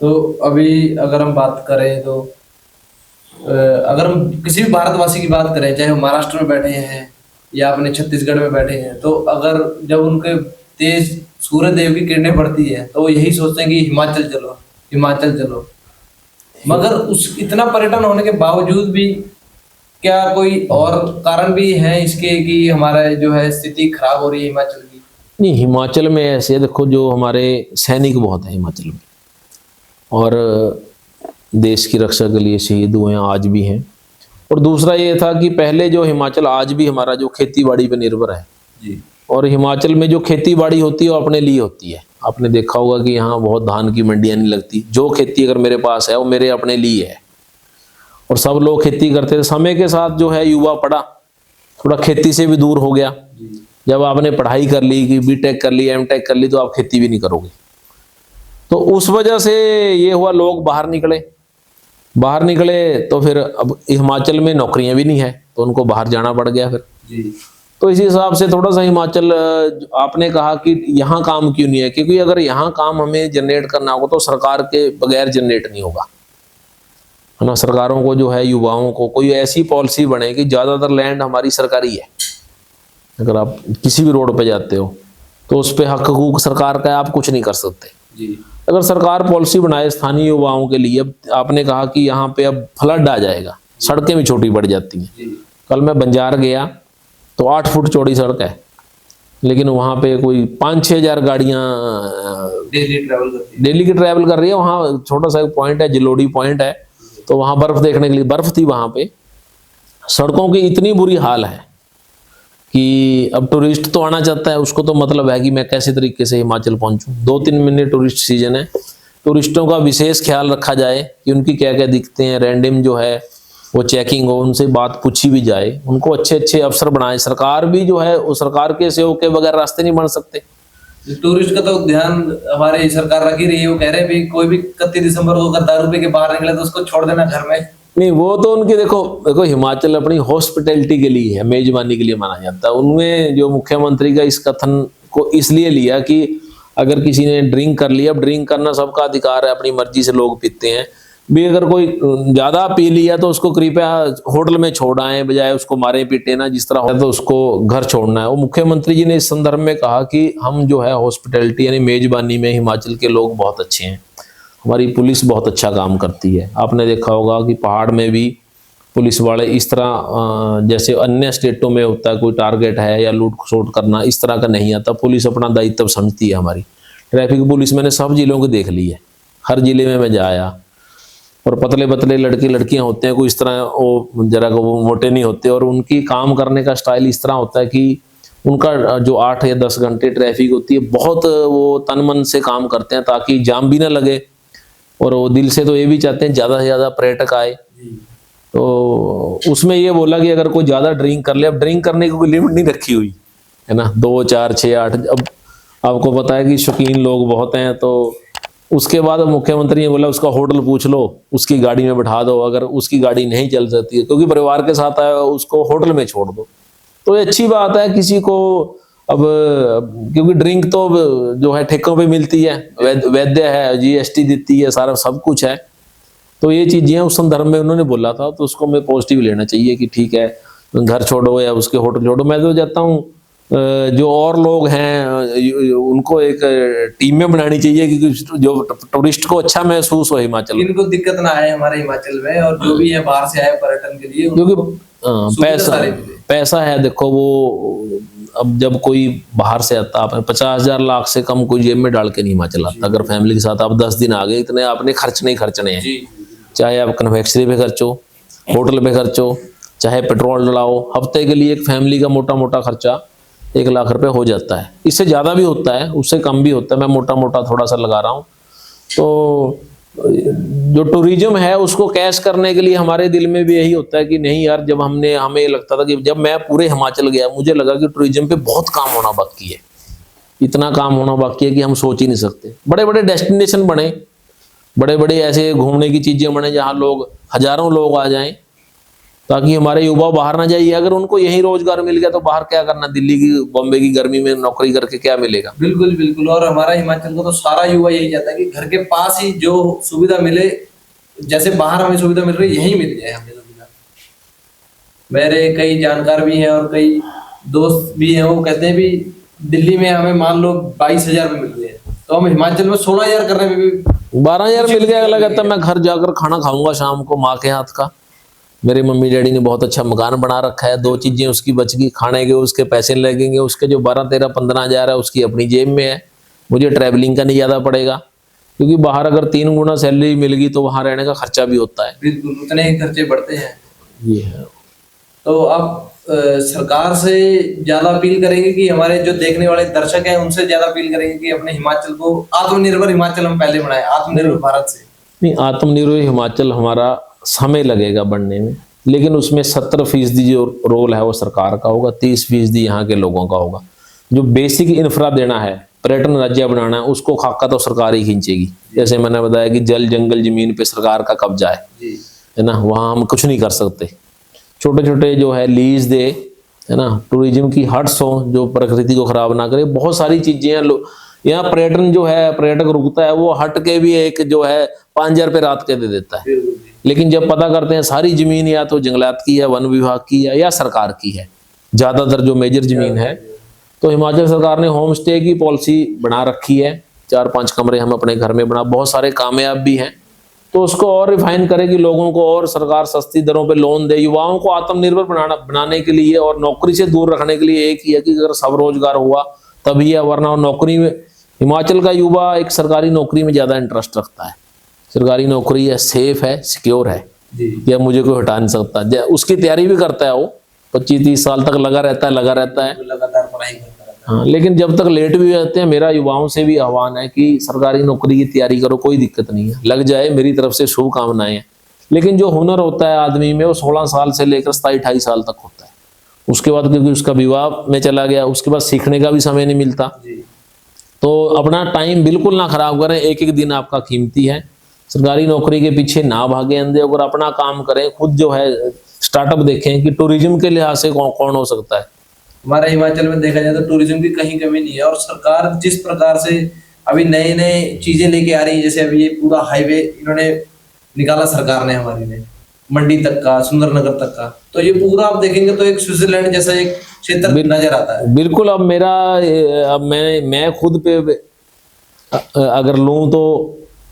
तो अभी अगर हम बात करें तो अगर हम किसी भी भारतवासी की बात करें, चाहे वो महाराष्ट्र में बैठे हैं या अपने छत्तीसगढ़ में बैठे हैं, तो अगर जब उनके तेज सूर्य देव की किरणें पड़ती है तो वो यही सोचते हैं कि हिमाचल चलो, हिमाचल चलो। मगर उस इतना पर्यटन होने के बावजूद भी क्या कोई और कारण भी है इसके कि हमारा जो है स्थिति खराब हो रही है हिमाचल की? नहीं, हिमाचल में ऐसे देखो, जो हमारे सैनिक बहुत है हिमाचल में, और देश की रक्षा के लिए शहीद हुए हैं, आज भी हैं। और दूसरा ये था कि पहले जो हिमाचल, आज भी हमारा जो खेती बाड़ी पे निर्भर है जी। और हिमाचल में जो खेती बाड़ी होती है वो अपने लिए होती है। आपने देखा होगा कि यहाँ बहुत धान की मंडियां नहीं लगती, जो खेती अगर मेरे पास है वो मेरे अपने लिए है, और सब लोग खेती करते थे। समय के साथ जो है युवा पढ़ा, थोड़ा खेती से भी दूर हो गया। जब आपने पढ़ाई कर ली, कि बीटेक कर ली, एमटेक कर ली, तो आप खेती भी नहीं करोगे। तो उस वजह से ये हुआ, लोग बाहर निकले तो फिर अब हिमाचल में नौकरियां भी नहीं है, तो उनको बाहर जाना पड़ गया फिर जी। तो इसी हिसाब से थोड़ा सा हिमाचल, आपने कहा कि यहाँ काम क्यों नहीं है, क्योंकि अगर यहाँ काम हमें जनरेट करना होगा तो सरकार के बगैर जनरेट नहीं होगा, है ना। सरकारों को जो है, युवाओं को कोई ऐसी पॉलिसी बने कि ज्यादातर लैंड हमारी सरकारी है। अगर आप किसी भी रोड पे जाते हो तो उस पर हक हकूक सरकार का है, आप कुछ नहीं कर सकते जी। अगर सरकार पॉलिसी बनाए स्थानीय युवाओं के लिए। अब आपने कहा कि यहाँ पे अब फ्लड आ जाएगा, सड़कें भी छोटी पड़ जाती हैं। कल मैं बंजार गया तो 8 फुट चौड़ी सड़क है, लेकिन वहाँ पे कोई 5-6 हजार गाड़ियाँ डेली की ट्रैवल कर रही है। वहाँ छोटा सा एक पॉइंट है, जलोड़ी पॉइंट है, तो वहाँ बर्फ देखने के लिए, बर्फ थी वहाँ पे। सड़कों की इतनी बुरी हाल है कि अब टूरिस्ट तो आना चाहता है, उसको तो मतलब है कि मैं कैसे तरीके से हिमाचल पहुंचूं। 2-3 महीने टूरिस्ट सीजन है, टूरिस्टों का विशेष ख्याल रखा जाए कि उनकी क्या क्या दिक्कतें हैं। रैंडम जो है वो चेकिंग हो, उनसे बात पूछी भी जाए, उनको अच्छे अच्छे अफसर बनाए। सरकार भी जो है वो सरकार के सहयोग के बगैर रास्ते नहीं बन सकते। टूरिस्ट का तो ध्यान हमारी सरकार रख ही रही है। वो कह रहे हैं भी कोई भी 31 दिसंबर को अगर दारू पी के बाहर निकले तो उसको छोड़ देना घर में। नहीं, वो तो उनकी देखो हिमाचल अपनी हॉस्पिटैलिटी के लिए है, मेजबानी के लिए माना जाता है। उनमें जो मुख्यमंत्री का इस कथन को इसलिए लिया कि अगर किसी ने ड्रिंक कर लिया, अब ड्रिंक करना सबका अधिकार है, अपनी मर्जी से लोग पीते हैं भी, अगर कोई ज्यादा पी लिया तो उसको कृपया होटल में छोड़ आए, बजाय उसको मारे पीटे ना, जिस तरह होता है तो उसको घर छोड़ना है। वो मुख्यमंत्री जी ने इस संदर्भ में कहा कि हम जो है हॉस्पिटैलिटी यानी मेजबानी में हिमाचल के लोग बहुत अच्छे हैं, हमारी पुलिस बहुत अच्छा काम करती है। आपने देखा होगा कि पहाड़ में भी पुलिस वाले इस तरह जैसे अन्य स्टेटों में होता है, कोई टारगेट है या लूट खसोट करना, इस तरह का नहीं आता। पुलिस अपना दायित्व समझती है। हमारी ट्रैफिक पुलिस मैंने सब जिलों को देख ली है, हर जिले में मैं जाया। और पतले पतले लड़के लड़कियां होते हैं, कोई इस तरह वो जरा को वो मोटे नहीं होते, और उनकी काम करने का स्टाइल इस तरह होता है कि उनका जो 8 या 10 घंटे ट्रैफिक होती है, बहुत वो तन मन से काम करते हैं ताकि जाम भी ना लगे। और वो दिल से तो ये भी चाहते हैं ज़्यादा से ज़्यादा पर्यटक आए। तो उसमें ये बोला कि अगर कोई ज़्यादा ड्रिंक कर ले, अब ड्रिंक करने की कोई लिमिट नहीं रखी हुई है ना, 2, 4, 6, 8। अब आपको पता है कि शौकीन लोग बहुत हैं, तो उसके बाद मुख्यमंत्री ने बोला उसका होटल पूछ लो, उसकी गाड़ी में बैठा दो, अगर उसकी गाड़ी नहीं चल सकती है क्योंकि परिवार के साथ आया, उसको होटल में छोड़ दो। तो ये अच्छी बात है। किसी को अब क्योंकि ड्रिंक तो जो है ठेकों पे मिलती है, वैद्य है, जीएसटी देती है, सारा सब कुछ है। तो ये चीजें उस संदर्भ में उन्होंने बोला था, तो उसको मैं पॉजिटिव लेना चाहिए कि ठीक है, घर छोड़ो या उसके होटल छोड़ो। मैं तो जाता हूँ जो और लोग हैं उनको एक टीम में बनानी चाहिए कि जो टूरिस्ट को अच्छा महसूस हो हिमाचल, इनको दिक्कत ना आए हमारे हिमाचल में, और जो भी है बाहर से आए पर्यटन के लिए, क्योंकि पैसा है। देखो वो अब जब कोई बाहर से आता, आपने 50,000 लाख से कम कोई जेब में डाल के नहीं हिमाचल आता। अगर फैमिली के साथ आप 10 दिन आ गए, इतने आपने खर्च नहीं खर्चने हैं। चाहे आप कन्वेक्सरी पे खर्चो, होटल पे खर्चो, चाहे पेट्रोल डलाओ, हफ्ते के लिए एक फैमिली का मोटा मोटा खर्चा 1 लाख रुपए हो जाता है। इससे ज़्यादा भी होता है, उससे कम भी होता है, मैं मोटा मोटा थोड़ा सा लगा रहा हूँ। तो जो टूरिज्म है उसको कैश करने के लिए हमारे दिल में भी यही होता है कि नहीं यार, जब हमें लगता था कि जब मैं पूरे हिमाचल गया, मुझे लगा कि टूरिज्म पे बहुत काम होना बाकी है, इतना काम होना बाकी है कि हम सोच ही नहीं सकते। बड़े बड़े डेस्टिनेशन बने, बड़े बड़े ऐसे घूमने की चीजें बने जहाँ लोग हजारों लोग आ जाएं, ताकि हमारे युवा बाहर ना जाइए। अगर उनको यही रोजगार मिल गया तो बाहर क्या करना, दिल्ली की बॉम्बे की गर्मी में नौकरी करके क्या मिलेगा। बिल्कुल बिल्कुल। और हमारा हिमाचल को तो सारा युवा यही चाहता है कि घर के पास ही जो सुविधा मिले, जैसे बाहर हमें सुविधा मिल रही है, यही मिल जाए हमें सुविधा। मेरे कई जानकार भी हैं और कई दोस्त भी हैं, वो कहते हैं भी दिल्ली में हमें मान लो 22,000 में मिल रहे हैं, तो हम हिमाचल में 16,000 करने में भी 12,000 मिल गया। लगता है मैं घर जाकर खाना खाऊंगा शाम को माँ के हाथ का। मेरे मम्मी डैडी ने बहुत अच्छा मकान बना रखा है, 2 चीजें उसकी बच गई, खाने के उसके पैसे लगेंगे, उसके जो 12, 13, 15,000 है उसकी अपनी जेब में है। मुझे ट्रैवलिंग का नहीं ज्यादा पड़ेगा, क्योंकि बाहर अगर 3 गुना सैलरी मिल गई तो वहां रहने का खर्चा भी होता है। बिल्कुल उतने ही खर्चे बढ़ते हैं। ये है। तो आप सरकार से ज्यादा अपील करेंगे कि हमारे जो देखने वाले दर्शक हैं उनसे ज्यादा अपील करेंगे कि अपने हिमाचल को आत्मनिर्भर हिमाचल हम पहले बनाए, आत्मनिर्भर भारत से? नहीं, आत्मनिर्भर हिमाचल हमारा समय लगेगा बनने में, लेकिन उसमें 70% जो रोल है वो सरकार का होगा, 30% यहाँ के लोगों का होगा। जो बेसिक इंफ्रा देना है, पर्यटन राज्य बनाना है, उसको खाका तो सरकार ही खींचेगी। जैसे मैंने बताया कि जल जंगल जमीन पे सरकार का कब्जा है ना, वहाँ हम कुछ नहीं कर सकते। छोटे छोटे जो है लीज दे, है ना, टूरिज्म की हट्स हो जो प्रकृति को खराब ना करे, बहुत सारी चीजें हैं। यहाँ पर्यटन जो है, पर्यटक रुकता है, वो हट के भी एक जो है 5,000 रुपये रात के दे देता है। लेकिन जब पता करते हैं सारी जमीन या तो जंगलात की है, वन विभाग की है या सरकार की है, ज्यादातर जो मेजर जमीन है, तो हिमाचल सरकार ने होम स्टे की पॉलिसी बना रखी है। 4-5 कमरे हम अपने घर में बना, बहुत सारे कामयाब भी हैं। तो उसको और रिफाइन करे कि लोगों को और सरकार सस्ती दरों पे लोन दे, युवाओं को आत्मनिर्भर बनाने के लिए और नौकरी से दूर रखने के लिए एक ही है कि अगर सब रोजगार हुआ तभी है, वरना नौकरी में हिमाचल का युवा एक सरकारी नौकरी में ज्यादा इंटरेस्ट रखता है। सरकारी नौकरी है, सेफ है, सिक्योर है, या मुझे कोई हटा नहीं सकता। उसकी तैयारी भी करता है वो, 25-30 साल तक लगा रहता है लगातार पढ़ाई करता रहता है। हाँ, लेकिन जब तक लेट भी जाते हैं, मेरा युवाओं से भी आह्वान है कि सरकारी नौकरी की तैयारी करो, कोई दिक्कत नहीं है, लग जाए, मेरी तरफ से शुभकामनाएं हैं। लेकिन जो हुनर होता है आदमी में वो 16 साल से लेकर 27-28 साल तक होता है। उसके बाद क्योंकि उसका विवाह में चला गया, उसके बाद सीखने का भी समय नहीं मिलता। तो अपना टाइम बिल्कुल ना खराब करें, एक एक दिन आपका कीमती है। सरकारी नौकरी के पीछे ना भागे अंधे, अगर अपना काम करें, खुद जो है स्टार्टअप देखें कि टूरिज्म के लिहाज से कौन हो सकता है। हमारे हिमाचल में देखा जाए तो टूरिज्म की कहीं कमी नहीं है, और सरकार जिस प्रकार से अभी नए नए चीजें लेके आ रही है, जैसे अभी ये पूरा हाईवे इन्होंने निकाला सरकार ने हमारी ने, मंडी तक का, सुंदरनगर तक का, तो ये पूरा आप देखेंगे तो एक स्विट्जरलैंड जैसा एक क्षेत्र नजर आता है। बिल्कुल। अब मैं खुद पे अगर लूं तो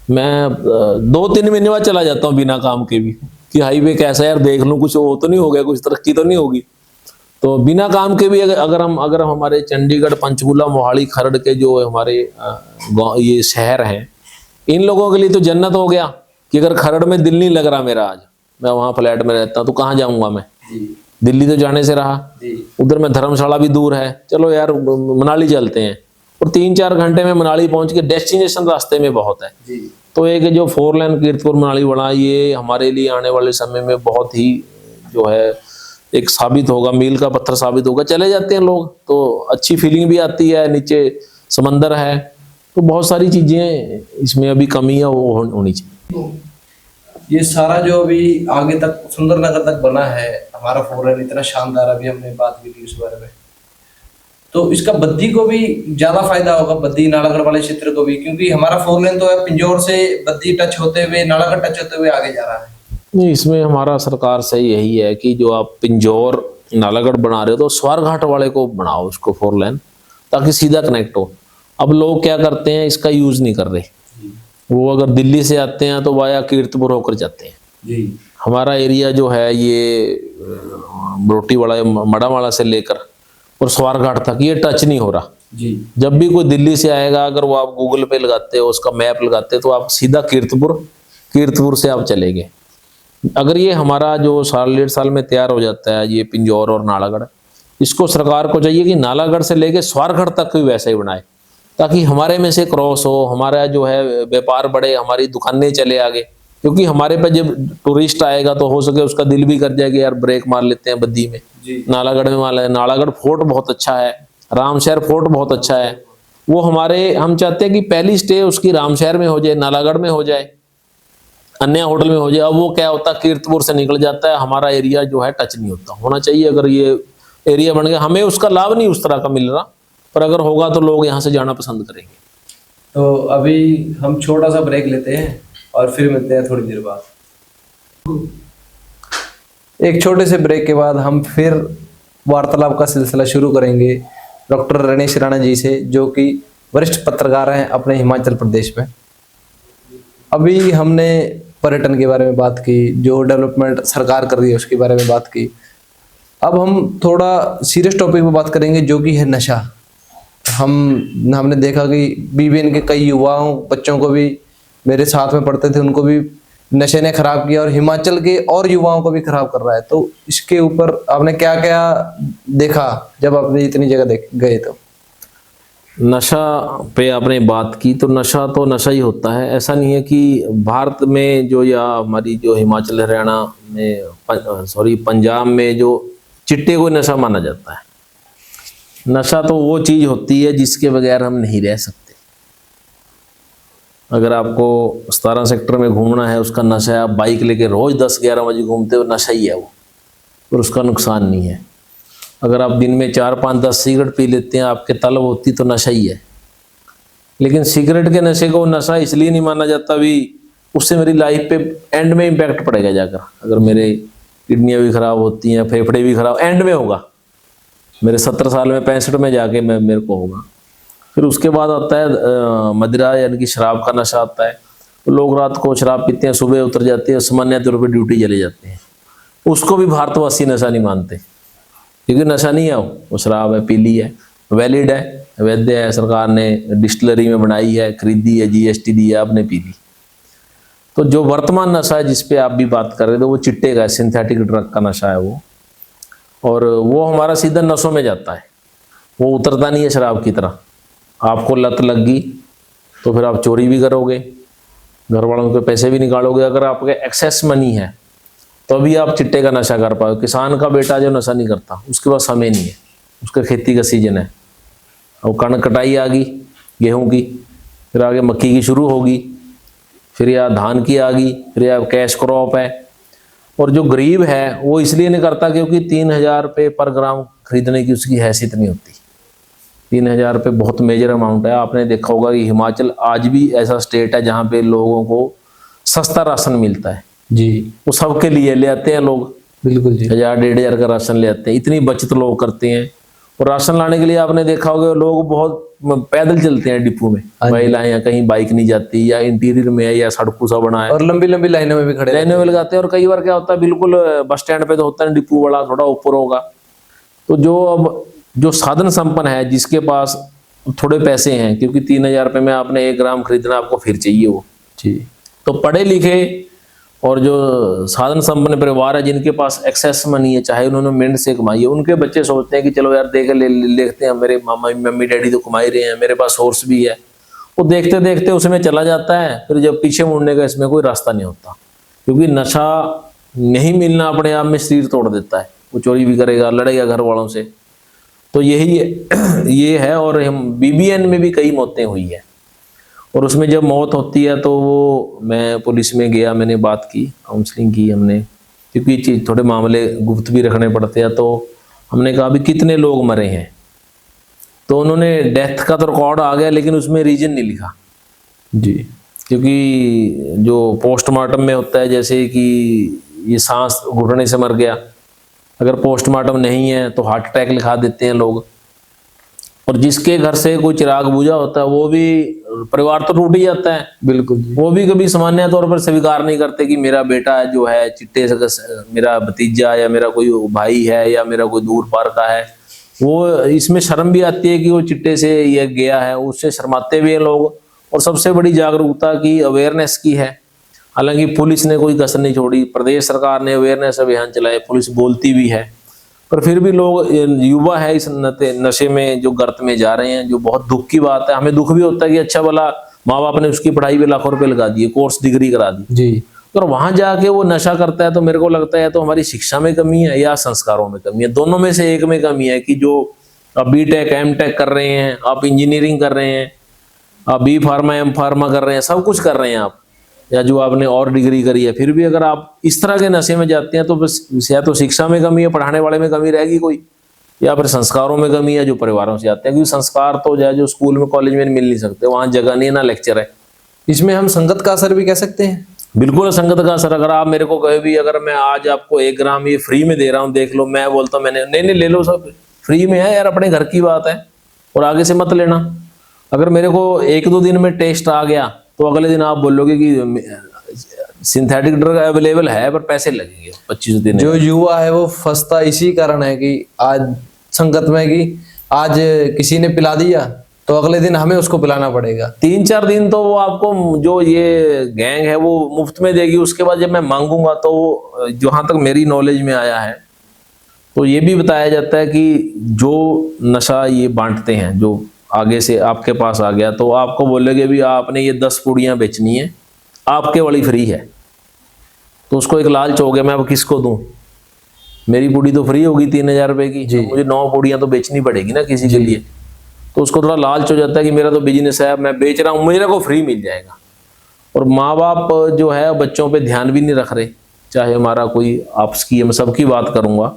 मैं 2-3 महीने बाद चला जाता हूँ बिना काम के भी, कि हाईवे कैसा है यार, देख लूं कुछ हो तो नहीं हो गया, कुछ तरक्की तो नहीं होगी। तो बिना काम के भी अगर हमारे चंडीगढ़, पंचकूला, मोहाली, खरड़ के जो हमारे ये शहर हैं, इन लोगों के लिए तो जन्नत हो गया कि अगर खरड़ में दिल नहीं लग रहा मेरा, आज मैं वहाँ फ्लैट में रहता हूँ तो कहाँ जाऊँगा मैं, दिल्ली तो जाने से रहा, उधर में धर्मशाला भी दूर है, चलो यार मनाली चलते हैं, और 3-4 घंटे में मनाली पहुँच के डेस्टिनेशन रास्ते में बहुत है। तो एक जो 4 लेन कीरतपुर मनाली बना, ये हमारे लिए आने वाले समय में बहुत ही जो है एक साबित होगा, मील का पत्थर साबित होगा। चले जाते हैं लोग तो अच्छी फीलिंग भी आती है, नीचे समंदर है, तो बहुत सारी चीजें इसमें अभी कमी है, वो होनी चाहिए। ये सारा जो अभी आगे तक सुंदरनगर तक बना है हमारा 4 लेन, इतना शानदार, अभी हमने बात की थी उस बारे में, तो इसका बद्दी को भी ज्यादा फायदा होगा, बद्दी नालागढ़ वाले क्षेत्र को भी, क्योंकि हमारा 4 लेन तो है पिंजौर से बद्दी टच होते हुए, नालागढ़ टच होते हुए आगे जा रहा है। नहीं, इसमें हमारा सरकार से यही है कि जो आप पिंजौर नालागढ़ बना रहे हो तो स्वारघाट वाले को बनाओ उसको 4 लेन, ताकि सीधा कनेक्ट हो। अब लोग क्या करते हैं, इसका यूज नहीं कर रहे, वो अगर दिल्ली से आते हैं तो वाया कीरतपुर होकर जाते हैं। हमारा एरिया जो है ये रोटी वाला, मड़ावाला से लेकर और स्वारघाट तक ये टच नहीं हो रहा। जब भी कोई दिल्ली से आएगा, अगर वो आप गूगल पे लगाते हो, उसका मैप लगाते हो, तो आप सीधा कीरतपुर से आप चलेंगे। अगर ये हमारा जो 1.5 साल में तैयार हो जाता है ये पिंजौर और नालागढ़, इसको सरकार को चाहिए कि नालागढ़ से लेके स्वारघाट तक भी वैसे ही बनाए, ताकि हमारे में से क्रॉस हो, हमारा जो है व्यापार बढ़े, हमारी दुकानें चले आगे। क्योंकि हमारे पे जब टूरिस्ट आएगा तो हो सके उसका दिल भी कर जाएगा यार ब्रेक मार लेते हैं बद्दी में, नालागढ़ में मार लेते। नालागढ़ फोर्ट बहुत अच्छा है, रामशहर फोर्ट बहुत अच्छा है, वो हम चाहते हैं कि पहली स्टे उसकी रामशहर में हो जाए, नालागढ़ में हो जाए, अन्य होटल में हो जाए। अब वो क्या होता है, कीरतपुर से निकल जाता है, हमारा एरिया जो है टच नहीं होना चाहिए। अगर ये एरिया बन गया, हमें उसका लाभ नहीं उस तरह का मिल रहा, पर अगर होगा तो लोग यहाँ से जाना पसंद करेंगे। तो अभी हम छोटा सा ब्रेक लेते हैं और फिर मिलते हैं थोड़ी देर बाद। एक छोटे से ब्रेक के बाद हम फिर वार्तालाप का सिलसिला शुरू करेंगे डॉक्टर रणेश राणा जी से, जो कि वरिष्ठ पत्रकार हैं अपने हिमाचल प्रदेश में। अभी हमने पर्यटन के बारे में बात की, जो डेवलपमेंट सरकार कर रही है उसके बारे में बात की। अब हम थोड़ा सीरियस टॉपिक पे बात करेंगे, जो कि है नशा। हमने देखा कि बीबीएन के कई युवाओं, बच्चों को भी, मेरे साथ में पढ़ते थे, उनको भी नशे ने खराब किया, और हिमाचल के और युवाओं को भी खराब कर रहा है। तो इसके ऊपर आपने क्या क्या देखा जब आपने इतनी जगह गए? तो नशा पे आपने बात की, तो नशा ही होता है। ऐसा नहीं है कि भारत में जो, या हमारी जो हिमाचल हरियाणा में, पंजाब में जो चिट्टे को नशा माना जाता है। नशा तो वो चीज होती है जिसके बगैर हम नहीं रह सकते। अगर आपको 17 सेक्टर में घूमना है, उसका नशा है, आप बाइक लेके रोज 10-11 बजे घूमते हो, नशा ही है वो, और उसका नुकसान नहीं है। अगर आप दिन में 4-5-10 सिगरेट पी लेते हैं, आपके तलब होती, तो नशा ही है। लेकिन सिगरेट के नशे को नशा इसलिए नहीं माना जाता भी उससे मेरी लाइफ पे एंड में इम्पैक्ट पड़ेगा जाकर। अगर मेरे किडनियाँ भी खराब होती हैं, फेफड़े भी खराब, एंड में होगा मेरे 70 साल में, 65 में जाके मेरे को होगा। फिर उसके बाद आता है मदिरा, यानी कि शराब का नशा आता है। तो लोग रात को शराब पीते हैं, सुबह उतर जाते हैं, सामान्य तौर पर ड्यूटी चले जाते हैं। उसको भी भारतवासी नशा नहीं मानते, क्योंकि नशा नहीं है वो शराब है, पीली है, वैलिड है, वैध है, सरकार ने डिस्टिलरी में बनाई है, खरीदी है, जीएसटी दी है, आपने पी ली। तो जो वर्तमान नशा है जिस पे आप भी बात कर रहे थे, वो चिट्टे का है, सिंथेटिक ड्रग का नशा है वो, और वो हमारा सीधा नसों में जाता है, वो उतरता नहीं है शराब की तरह। आपको लत लग गई तो फिर आप चोरी भी करोगे, घर वालों के पैसे भी निकालोगे, अगर आपके एक्सेस मनी है तो अभी आप चिट्टे का नशा कर पाओ। किसान का बेटा जो नशा नहीं करता उसके पास समय नहीं है, उसका खेती का सीजन है, और कणक कटाई आ गई गेहूं की, फिर आगे मक्की की शुरू होगी, फिर या धान की आ गई, फिर या कैश क्रॉप है। और जो गरीब है वो इसलिए नहीं करता क्योंकि 3,000 रुपये पर ग्राम खरीदने की उसकी हैसियत नहीं होती। 3,000 रुपये बहुत मेजर अमाउंट है। आपने देखा होगा कि हिमाचल आज भी ऐसा स्टेट है जहाँ पे लोगों को सस्ता राशन मिलता है जी, वो सबके लिए ले आते हैं लोग, बिल्कुल जी। 1,000-1,500 का राशन ले आते हैं, इतनी बचत लोग करते हैं। और राशन लाने के लिए आपने देखा होगा लोग बहुत पैदल चलते हैं डिपो में, महिलाएं, या कहीं बाइक नहीं जाती, या इंटीरियर में है, या सड़कों सा बना है, और लंबी लंबी लाइनों में भी खड़े लाइनों में लगाते हैं। और कई बार क्या होता है, बिल्कुल बस स्टैंड पे तो होता है डिपो वाला थोड़ा ऊपर होगा, तो जो साधन संपन्न है, जिसके पास थोड़े पैसे हैं, क्योंकि 3,000 रुपये में आपने 1 ग्राम खरीदना, आपको फिर चाहिए वो जी, तो पढ़े लिखे और जो साधन संपन्न परिवार है, जिनके पास एक्सेस मनी है, चाहे उन्होंने मेहनत से कमाई है, उनके बच्चे सोचते हैं कि चलो यार देखते हैं, मेरे मामा मम्मी डैडी तो कमा ही रहे हैं, मेरे पास सोर्स भी है। वो देखते देखते उसमें चला जाता है, फिर जब पीछे मुड़ने का इसमें कोई रास्ता नहीं होता, क्योंकि नशा नहीं मिलना अपने आप में शरीर तोड़ देता है। वो चोरी भी करेगा, लड़ेगा घर वालों से, तो यही ये है। और हम BBN में भी कई मौतें हुई है, और उसमें जब मौत होती है तो वो मैं पुलिस में गया, मैंने बात की, काउंसलिंग की हमने, क्योंकि थोड़े मामले गुप्त भी रखने पड़ते हैं। तो हमने कहा भी कितने लोग मरे हैं, तो उन्होंने डेथ का तो रिकॉर्ड आ गया लेकिन उसमें रीजन नहीं लिखा जी, क्योंकि जो पोस्टमार्टम में होता है, जैसे कि ये सांस घुटने से मर गया, अगर पोस्टमार्टम नहीं है तो हार्ट अटैक लिखा देते हैं लोग। और जिसके घर से कोई चिराग बुझा होता है वो भी, परिवार तो टूट ही जाता है, बिल्कुल जी। वो भी कभी सामान्य तौर पर स्वीकार नहीं करते कि मेरा बेटा जो है चिट्टे से, मेरा भतीजा या मेरा कोई भाई है या मेरा कोई दूर पार का है। वो इसमें शर्म भी आती है कि वो चिट्टे से ये गया है, उससे शर्माते भी हैं लोग। और सबसे बड़ी जागरूकता की, अवेयरनेस की है। हालांकि पुलिस ने कोई कसर नहीं छोड़ी, प्रदेश सरकार ने अवेयरनेस अभियान चलाए, पुलिस बोलती भी है, पर फिर भी लोग, युवा है इस नशे में जो गर्त में जा रहे हैं, जो बहुत दुख की बात है। हमें दुख भी होता है कि अच्छा भला माँ बाप ने उसकी पढ़ाई पे लाखों रुपए लगा दिए, कोर्स डिग्री करा दी जी, तो वहां जाके वो नशा करता है। तो मेरे को लगता है तो हमारी शिक्षा में कमी है या संस्कारों में कमी है, दोनों में से एक में कमी है। कि जो आप B.Tech M.Tech कर रहे हैं, आप इंजीनियरिंग कर रहे हैं, आप B फार्मा M फार्मा कर रहे हैं, सब कुछ कर रहे हैं आप, या जो आपने और डिग्री करी है, फिर भी अगर आप इस तरह के नशे में जाते हैं तो बस या तो शिक्षा में कमी है, पढ़ाने वाले में कमी रहेगी कोई, या फिर संस्कारों में कमी है जो परिवारों से आते हैं। क्योंकि संस्कार तो जो स्कूल में कॉलेज में मिल नहीं सकते, वहाँ जगह नहीं है, ना लेक्चर है। इसमें हम संगत का असर भी कह सकते हैं। बिल्कुल संगत का असर। अगर आप मेरे को कहे भी, अगर मैं आज आपको 1 ग्राम ये फ्री में दे रहा हूँ, देख लो, मैं बोलता हूँ मैंने नहीं ले लो, सब फ्री में है यार, अपने घर की बात है, और आगे से मत लेना। अगर मेरे को 1-2 दिन में टेस्ट आ गया तो अगले दिन आप बोलोगे कि सिंथेटिक ड्रग अवेलेबल है पर पैसे लगेंगे 25 दिन। जो युवा है वो फंसता इसी कारण है कि आज संगत में, कि आज किसी ने पिला दिया तो अगले दिन हमें उसको पिलाना पड़ेगा। 3-4 दिन तो वो आपको, जो ये गैंग है वो मुफ्त में देगी, उसके बाद जब मैं मांगूंगा तो जहां तक मेरी नॉलेज में आया है तो ये भी बताया जाता है कि जो नशा ये बांटते हैं, जो आगे से आपके पास आ गया तो आपको बोलेगे भी आपने ये 10 पुड़ियां बेचनी है, आपके वाली फ्री है। तो उसको एक लालच हो गया, मैं अब किसको दूं, मेरी पुड़ी तो फ्री होगी 3,000 रुपए की, तो मुझे 9 पुड़ियां तो बेचनी पड़ेगी ना किसी के लिए। तो उसको थोड़ा लालच हो जाता है कि मेरा तो बिजनेस है, मैं बेच रहा हूँ, मेरे को फ्री मिल जाएगा। और माँ बाप जो है बच्चों पे ध्यान भी नहीं रख रहे, चाहे हमारा कोई आपस की, मैं सबकी बात करूंगा,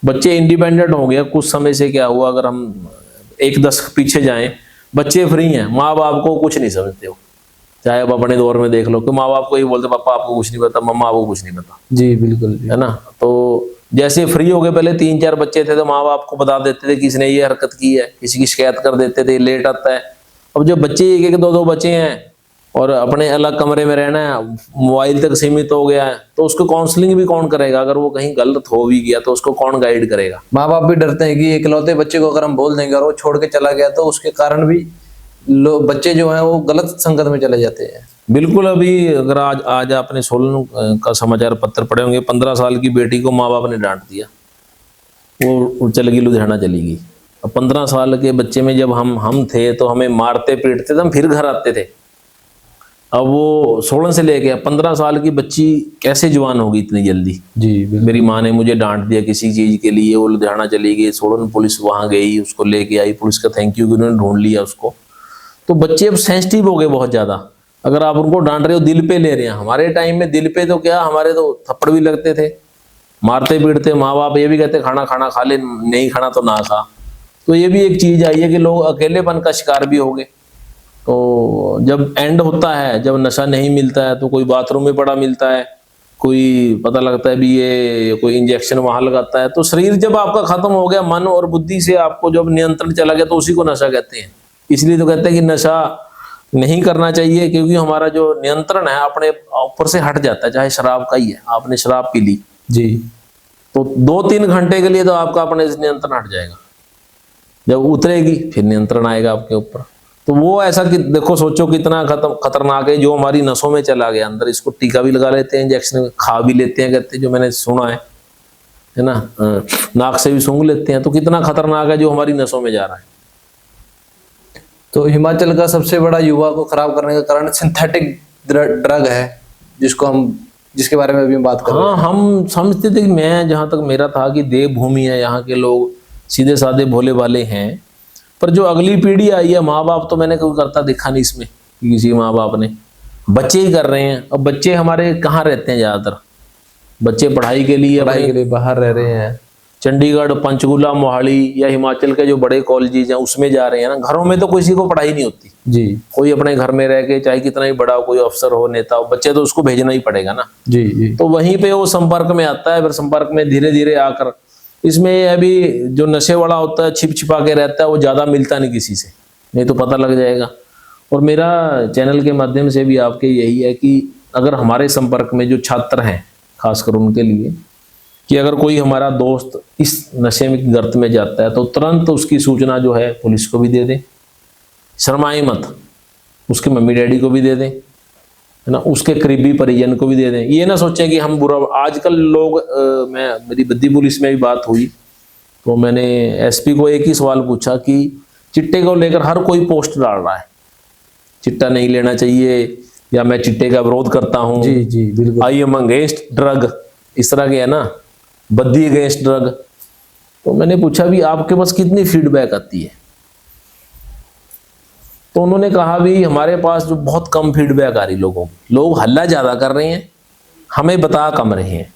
बच्चे इंडिपेंडेंट हो गया कुछ समय से। क्या हुआ, अगर हम 1-10 पीछे जाएं, बच्चे फ्री हैं, माँ बाप को कुछ नहीं समझते हो। चाहे आप अपने दौर में देख लो कि माँ बाप को ही बोलते पापा आपको कुछ नहीं पता, मम्मा आपको कुछ नहीं पता। जी बिल्कुल, है ना। तो जैसे फ्री हो गए, पहले 3-4 बच्चे थे तो माँ बाप को बता देते थे किसने ये हरकत की है, किसी की शिकायत कर देते थे, लेट आता है। अब जब बच्चे 1-1, 2-2 बच्चे हैं और अपने अलग कमरे में रहना है, मोबाइल तक सीमित हो गया है, तो उसको काउंसलिंग भी कौन करेगा? अगर वो कहीं गलत हो भी गया तो उसको कौन गाइड करेगा? माँ बाप भी डरते हैं कि इकलौते बच्चे को अगर हम बोल देंगे और वो छोड़ के चला गया तो उसके कारण भी बच्चे जो हैं वो गलत संगत में चले जाते हैं। बिल्कुल। अभी अगर आज आपने सोलन का समाचार पत्र पढ़े होंगे, 15 साल की बेटी को माँ बाप ने डांट दिया, वो चली गई, लुधियाना चली गई। अब 15 साल के बच्चे में जब हम थे तो हमें मारते पीटते थे, हम फिर घर आते थे। अब वो 16 से लेके 15 साल की बच्ची कैसे जवान होगी इतनी जल्दी। जी बिल्कुल। मेरी माँ ने मुझे डांट दिया किसी चीज़ के लिए, वो लुधियाना चली गई, सोलन पुलिस वहाँ गई, उसको लेके आई, पुलिस का थैंक यू कि उन्होंने ढूंढ लिया उसको। तो बच्चे अब सेंसिटिव हो गए बहुत ज़्यादा। अगर आप उनको डांट रहे हो दिल पे ले रहे हैं। हमारे टाइम में दिल पे तो क्या, हमारे तो थप्पड़ भी लगते थे, मारते पीटते, माँ बाप ये भी कहते खाना खाना खा ले, नहीं खाना तो ना खा। तो ये भी एक चीज़ आई है कि लोग अकेलेपन का शिकार भी हो गए। तो जब एंड होता है, जब नशा नहीं मिलता है, तो कोई बाथरूम में पड़ा मिलता है, कोई पता लगता है भी ये कोई इंजेक्शन वहां लगाता है। तो शरीर जब आपका खत्म हो गया, मन और बुद्धि से आपको जब नियंत्रण चला गया, तो उसी को नशा कहते हैं। इसलिए तो कहते हैं कि नशा नहीं करना चाहिए, क्योंकि हमारा जो नियंत्रण है अपने ऊपर से हट जाता है। चाहे शराब का ही है, आपने शराब पी ली जी, तो 2-3 घंटे के लिए तो आपका अपने से नियंत्रण हट जाएगा, जब उतरेगी फिर नियंत्रण आएगा आपके ऊपर। तो वो ऐसा कि देखो, सोचो कितना खतरनाक है, जो हमारी नसों में चला गया अंदर। इसको टीका भी लगा लेते हैं, इंजेक्शन खा भी लेते हैं, कहते हैं, जो मैंने सुना है ना, नाक से भी सूंघ लेते हैं। तो कितना खतरनाक है जो हमारी नसों में जा रहा है। तो हिमाचल का सबसे बड़ा युवा को खराब करने का कारण सिंथेटिक ड्रग है, जिसके बारे में अभी हम बात कर रहे हैं। हाँ, हम समझते थे कि, मैं जहाँ तक मेरा था कि देवभूमि है, यहाँ के लोग सीधे साधे भोले भाले हैं। पर जो अगली पीढ़ी आई है, माँ बाप तो मैंने कोई करता देखा नहीं इसमें, किसी माँ बाप ने, बच्चे ही कर रहे हैं। अब बच्चे हमारे कहाँ रहते हैं, ज्यादातर बच्चे पढ़ाई के लिए बाहर रह रहे हैं। चंडीगढ़, पंचकुला, मोहाली या हिमाचल के जो बड़े कॉलेजेस हैं उसमें जा रहे हैं ना। घरों में तो किसी को पढ़ाई नहीं होती जी। कोई अपने घर में रह के, चाहे कितना ही बड़ा हो, कोई अफसर हो, नेता हो, बच्चे तो उसको भेजना ही पड़ेगा ना। जी जी। तो वहीं पे वो संपर्क में आता है, फिर संपर्क में धीरे धीरे आकर, इसमें अभी जो नशे वाला होता है, छिप छिपा के रहता है, वो ज्यादा मिलता नहीं किसी से, नहीं तो पता लग जाएगा। और मेरा चैनल के माध्यम से भी आपके यही है कि अगर हमारे संपर्क में जो छात्र हैं, खासकर उनके लिए, कि अगर कोई हमारा दोस्त इस नशे में गर्त में जाता है, तो तुरंत उसकी सूचना जो है पुलिस को भी दे दें, शर्माए मत, उसके मम्मी डैडी को भी दे दें, है ना, उसके करीबी परिजन को भी दे दें। ये ना सोचें कि हम बुरा। आजकल लोग मेरी बद्दी पुलिस में भी बात हुई, तो मैंने एसपी को एक ही सवाल पूछा कि चिट्टे को लेकर हर कोई पोस्ट डाल रहा है, चिट्टा नहीं लेना चाहिए, या मैं चिट्टे का विरोध करता हूँ, जी जी बिल्कुल, आई एम अगेंस्ट ड्रग, इस तरह के है ना, बद्दी अगेंस्ट ड्रग। तो मैंने पूछा भी आपके पास कितनी फीडबैक आती है, तो उन्होंने कहा भी हमारे पास जो बहुत कम फीडबैक आ रही लोगों की, लोग हल्ला ज्यादा कर रहे हैं, हमें बता कम रहे हैं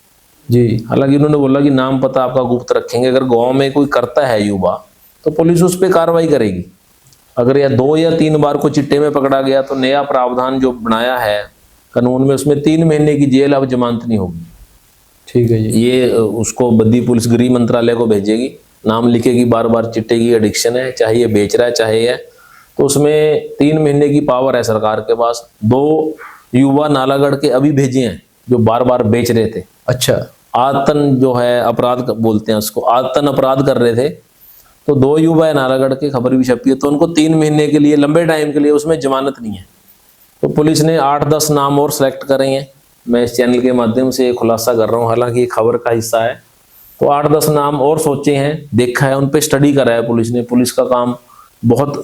जी। हालांकि उन्होंने बोला कि नाम पता आपका गुप्त रखेंगे, अगर गांव में कोई करता है युवा तो पुलिस उस पर कार्रवाई करेगी। अगर या 2 या 3 बार को चिट्टे में पकड़ा गया, तो नया प्रावधान जो बनाया है कानून में, उसमें 3 महीने की जेल, अब जमानत नहीं होगी। ठीक है जी। ये उसको बद्दी पुलिस गृह मंत्रालय को भेजेगी, नाम लिखेगी, बार बार चिट्टे की एडिक्शन है, चाहे ये बेच रहा है चाहे है, तो उसमें 3 महीने की पावर है सरकार के पास। 2 युवा नालागढ़ के अभी भेजे हैं जो बार बार बेच रहे थे। अच्छा। आतन जो है अपराध बोलते हैं उसको, आतन अपराध कर रहे थे। तो 2 युवा है नालागढ़ के, खबर भी छपी है, तो उनको 3 महीने के लिए, लंबे टाइम के लिए उसमें जमानत नहीं है। तो पुलिस ने 8-10 नाम और सेलेक्ट करे हैं। मैं इस चैनल के माध्यम से खुलासा कर रहा हूँ, हालांकि ये खबर का हिस्सा है। तो 8-10 नाम और सोचे हैं, देखा है, उन पे स्टडी करा है पुलिस ने। पुलिस का काम बहुत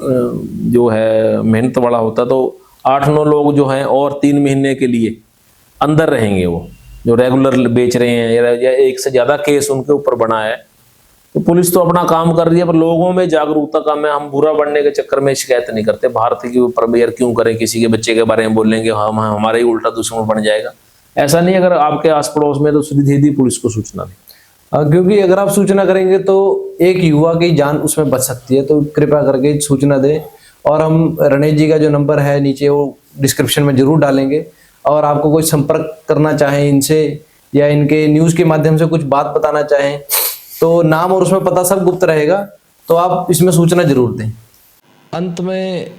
जो है मेहनत वाला होता है। तो 8-9 लोग जो हैं और 3 महीने के लिए अंदर रहेंगे, वो जो रेगुलर बेच रहे हैं, या 1 से ज्यादा केस उनके ऊपर बना है। तो पुलिस तो अपना काम कर रही है, पर लोगों में जागरूकता कम है। हम बुरा बनने के चक्कर में शिकायत नहीं करते, भारत के ऊपर यार क्यों करें, किसी के बच्चे के बारे में बोलेंगे, हम हमारा ही उल्टा दुश्मन बन जाएगा। ऐसा नहीं, अगर आपके आस पड़ोस में, तो सीधी पुलिस को सूचना दें। क्योंकि अगर आप सूचना करेंगे तो एक युवा की जान उसमें बच सकती है, तो कृपया करके सूचना दें। और हम रणेश जी का जो नंबर है नीचे, वो डिस्क्रिप्शन में जरूर डालेंगे। और आपको कोई संपर्क करना चाहें इनसे, या इनके न्यूज़ के माध्यम से कुछ बात बताना चाहें, तो नाम और उसमें पता सब गुप्त रहेगा, तो आप इसमें सूचना जरूर दें। अंत में,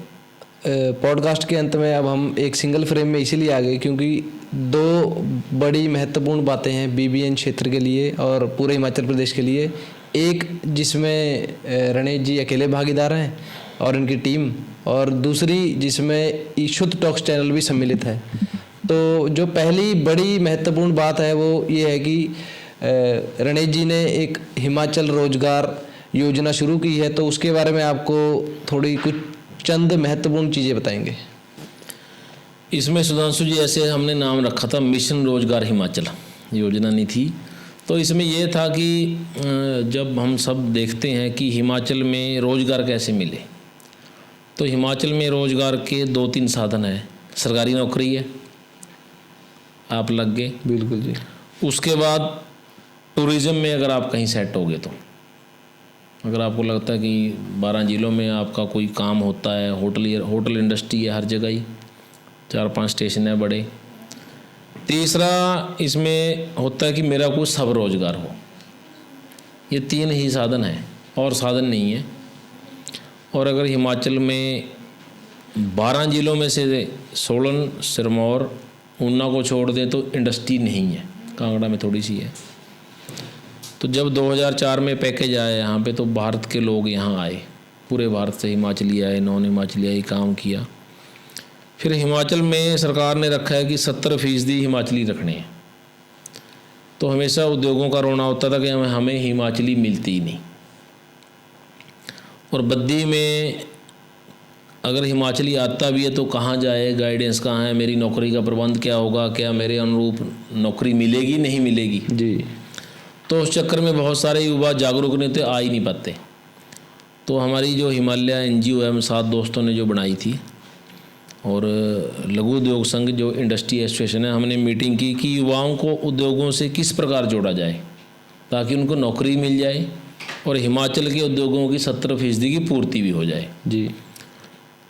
पॉडकास्ट के अंत में अब हम एक सिंगल फ्रेम में इसीलिए आ गए क्योंकि 2 बड़ी महत्वपूर्ण बातें हैं बीबीएन क्षेत्र के लिए और पूरे हिमाचल प्रदेश के लिए। एक जिसमें रणेश जी अकेले भागीदार हैं और इनकी टीम, और दूसरी जिसमें शुद्ध टॉक्स चैनल भी सम्मिलित है। तो जो पहली बड़ी महत्वपूर्ण बात है वो ये है कि रणेश जी ने एक हिमाचल रोजगार योजना शुरू की है, तो उसके बारे में आपको थोड़ी कुछ चंद महत्वपूर्ण चीज़ें बताएंगे। इसमें सुधांशु जी ऐसे हमने नाम रखा था मिशन रोजगार हिमाचल, योजना नहीं थी। तो इसमें ये था कि जब हम सब देखते हैं कि हिमाचल में रोजगार कैसे मिले, तो हिमाचल में रोजगार के 2-3 साधन हैं। सरकारी नौकरी है, आप लग गए, बिल्कुल जी। उसके बाद टूरिज़्म में अगर आप कहीं सेट हो गए, तो अगर आपको लगता है कि 12 जिलों में आपका कोई काम होता है, होटल इंडस्ट्री है हर जगह ही, 4-5 स्टेशन है बड़े। तीसरा इसमें होता है कि मेरा कोई सब रोजगार हो। ये 3 ही साधन हैं और साधन नहीं है। और अगर हिमाचल में 12 जिलों में से सोलन, सिरमौर, ऊना को छोड़ दें तो इंडस्ट्री नहीं है, कांगड़ा में थोड़ी सी है। तो जब 2004 में पैकेज आया यहाँ पे, तो भारत के लोग यहाँ आए, पूरे भारत से हिमाचली आए, नॉन हिमाचली आए, काम किया। फिर हिमाचल में सरकार ने रखा है कि 70% हिमाचली रखने हैं। तो हमेशा उद्योगों का रोना होता था कि हमें हिमाचली मिलती ही नहीं। और बद्दी में अगर हिमाचली आता भी है तो कहाँ जाए, गाइडेंस कहाँ है, मेरी नौकरी का प्रबंध क्या होगा, क्या मेरे अनुरूप नौकरी मिलेगी नहीं मिलेगी जी। तो उस चक्कर में बहुत सारे युवा जागरूक नहीं थे, आ ही नहीं पाते। तो हमारी जो हिमालय NGO है, हम 7 दोस्तों ने जो बनाई थी, और लघु उद्योग संघ जो इंडस्ट्री एसोसिएशन है, हमने मीटिंग की कि युवाओं को उद्योगों से किस प्रकार जोड़ा जाए ताकि उनको नौकरी मिल जाए और हिमाचल के उद्योगों की 70% की पूर्ति भी हो जाए जी।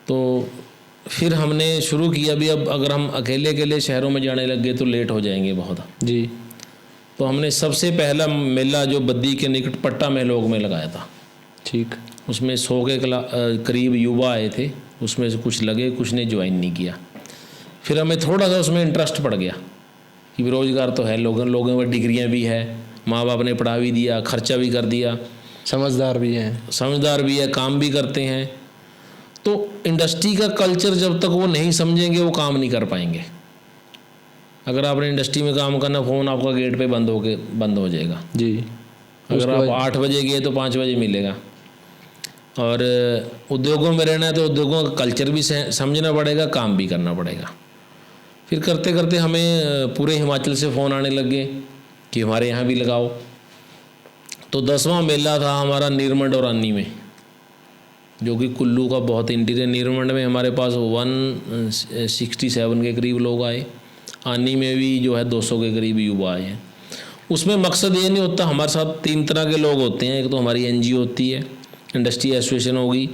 तो फिर हमने शुरू किया भी, अब अगर हम अकेले अकेले शहरों में जाने लग गए तो लेट हो जाएंगे बहुत जी। तो हमने सबसे पहला मेला जो बद्दी के निकट पट्टा महलोग में लगाया था। ठीक। उसमें 100 के करीब युवा आए थे, उसमें से कुछ लगे, कुछ ने ज्वाइन नहीं किया। फिर हमें थोड़ा सा उसमें इंटरेस्ट पड़ गया कि बेरोजगार तो है, लोगों में डिग्रियां भी है, माँ बाप ने पढ़ा भी दिया, खर्चा भी कर दिया, समझदार भी है, काम भी करते हैं। तो इंडस्ट्री का कल्चर जब तक वो नहीं समझेंगे वो काम नहीं कर पाएंगे। अगर आपने इंडस्ट्री में काम करना, फ़ोन आपका गेट पे बंद हो जाएगा जी। अगर आप 8 बजे गए तो 5 बजे मिलेगा। और उद्योगों में रहना है तो उद्योगों का कल्चर भी समझना पड़ेगा, काम भी करना पड़ेगा। फिर करते करते हमें पूरे हिमाचल से फ़ोन आने लग गए कि हमारे यहाँ भी लगाओ। तो 10वां मेला था हमारा नीरमंड और आनी में, जो कि कुल्लू का बहुत इंटीरियर। नीरमंड में हमारे पास 167 के करीब लोग आए, आनी में भी जो है 200 के करीब युवा आए हैं। उसमें मकसद ये नहीं होता, हमारे साथ 3 तरह के लोग होते हैं। एक तो हमारी NGO होती है, इंडस्ट्री एसोसिएशन होगी,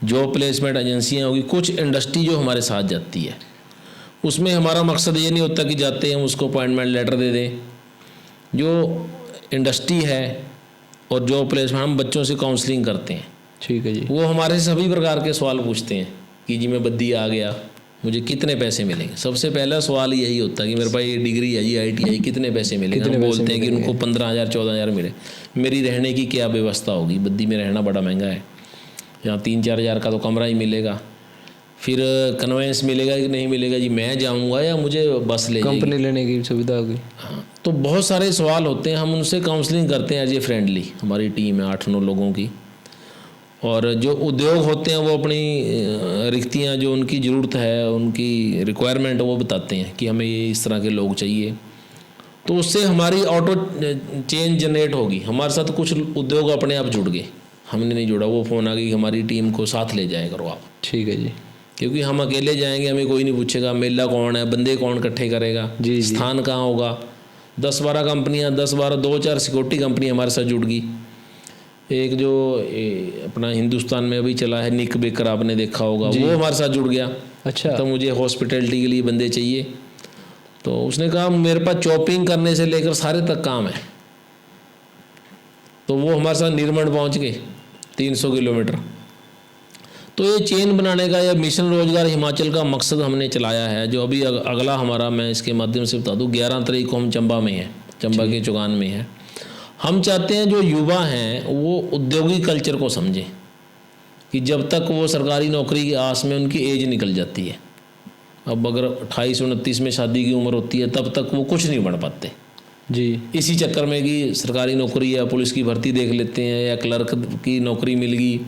जॉब प्लेसमेंट एजेंसियाँ होगी, कुछ इंडस्ट्री जो हमारे साथ जाती है। उसमें हमारा मकसद ये नहीं होता कि जाते हैं उसको अपॉइंटमेंट लेटर दे दें। जो इंडस्ट्री है और जॉब प्लेसमेंट, हम बच्चों से काउंसलिंग करते हैं। ठीक है जी। वो हमारे सभी प्रकार के सवाल पूछते हैं कि जी मैं बद्दी आ गया, मुझे कितने पैसे मिलेंगे। सबसे पहला सवाल यही होता है कि मेरे पास ये डिग्री है जी, ITI, कितने पैसे मिलेंगे। हम बोलते हैं कि उनको 15,000 14,000 मिले। मेरी रहने की क्या व्यवस्था होगी, बद्दी में रहना बड़ा महंगा है, यहाँ 3-4 हज़ार का तो कमरा ही मिलेगा। फिर कन्वेंस मिलेगा कि नहीं मिलेगा जी, मैं जाऊँगा या मुझे बस ले कंपनी लेने की सुविधा होगी। हाँ, तो बहुत सारे सवाल होते हैं। हम उनसे काउंसलिंग करते हैं एज ए फ्रेंडली। हमारी टीम है 8-9 लोगों की। और जो उद्योग होते हैं वो अपनी रिक्तियाँ, जो उनकी ज़रूरत है, उनकी रिक्वायरमेंट, वो बताते हैं कि हमें ये इस तरह के लोग चाहिए। तो उससे हमारी ऑटो चेन जनरेट होगी। हमारे साथ कुछ उद्योग अपने आप जुड़ गए, हमने नहीं जुड़ा, वो फ़ोन आ गई हमारी टीम को साथ ले जाया करो आप। ठीक है जी। क्योंकि हम अकेले जाएंगे, हमें कोई नहीं पूछेगा मेला कौन है, बंदे कौन इकट्ठे करेगा, जी। स्थान कहाँ होगा। 10-12 कंपनियाँ, 10-12 2-4 सिक्योरिटी कंपनी हमारे साथ जुड़ गई। एक जो अपना हिंदुस्तान में अभी चला है निक बेकर, आपने देखा होगा, वो हमारे साथ जुड़ गया। अच्छा। तो मुझे हॉस्पिटैलिटी के लिए बंदे चाहिए, तो उसने कहा मेरे पास चॉपिंग करने से लेकर सारे तक काम है। तो वो हमारे साथ नीरमंड पहुंच गए, 300 किलोमीटर। तो ये चेन बनाने का, या मिशन रोजगार हिमाचल का मकसद हमने चलाया है। जो अभी अगला हमारा, मैं इसके माध्यम से बता दूं, 11 तारीख को हम चंबा में हैं, चंबा के चुगान में है। हम चाहते हैं जो युवा हैं वो औद्योगिक कल्चर को समझें कि जब तक वो सरकारी नौकरी की आस में उनकी एज निकल जाती है, अब अगर 28-29 में शादी की उम्र होती है, तब तक वो कुछ नहीं बन पाते जी। इसी चक्कर में कि सरकारी नौकरी या पुलिस की भर्ती देख लेते हैं, या क्लर्क की नौकरी मिल गई,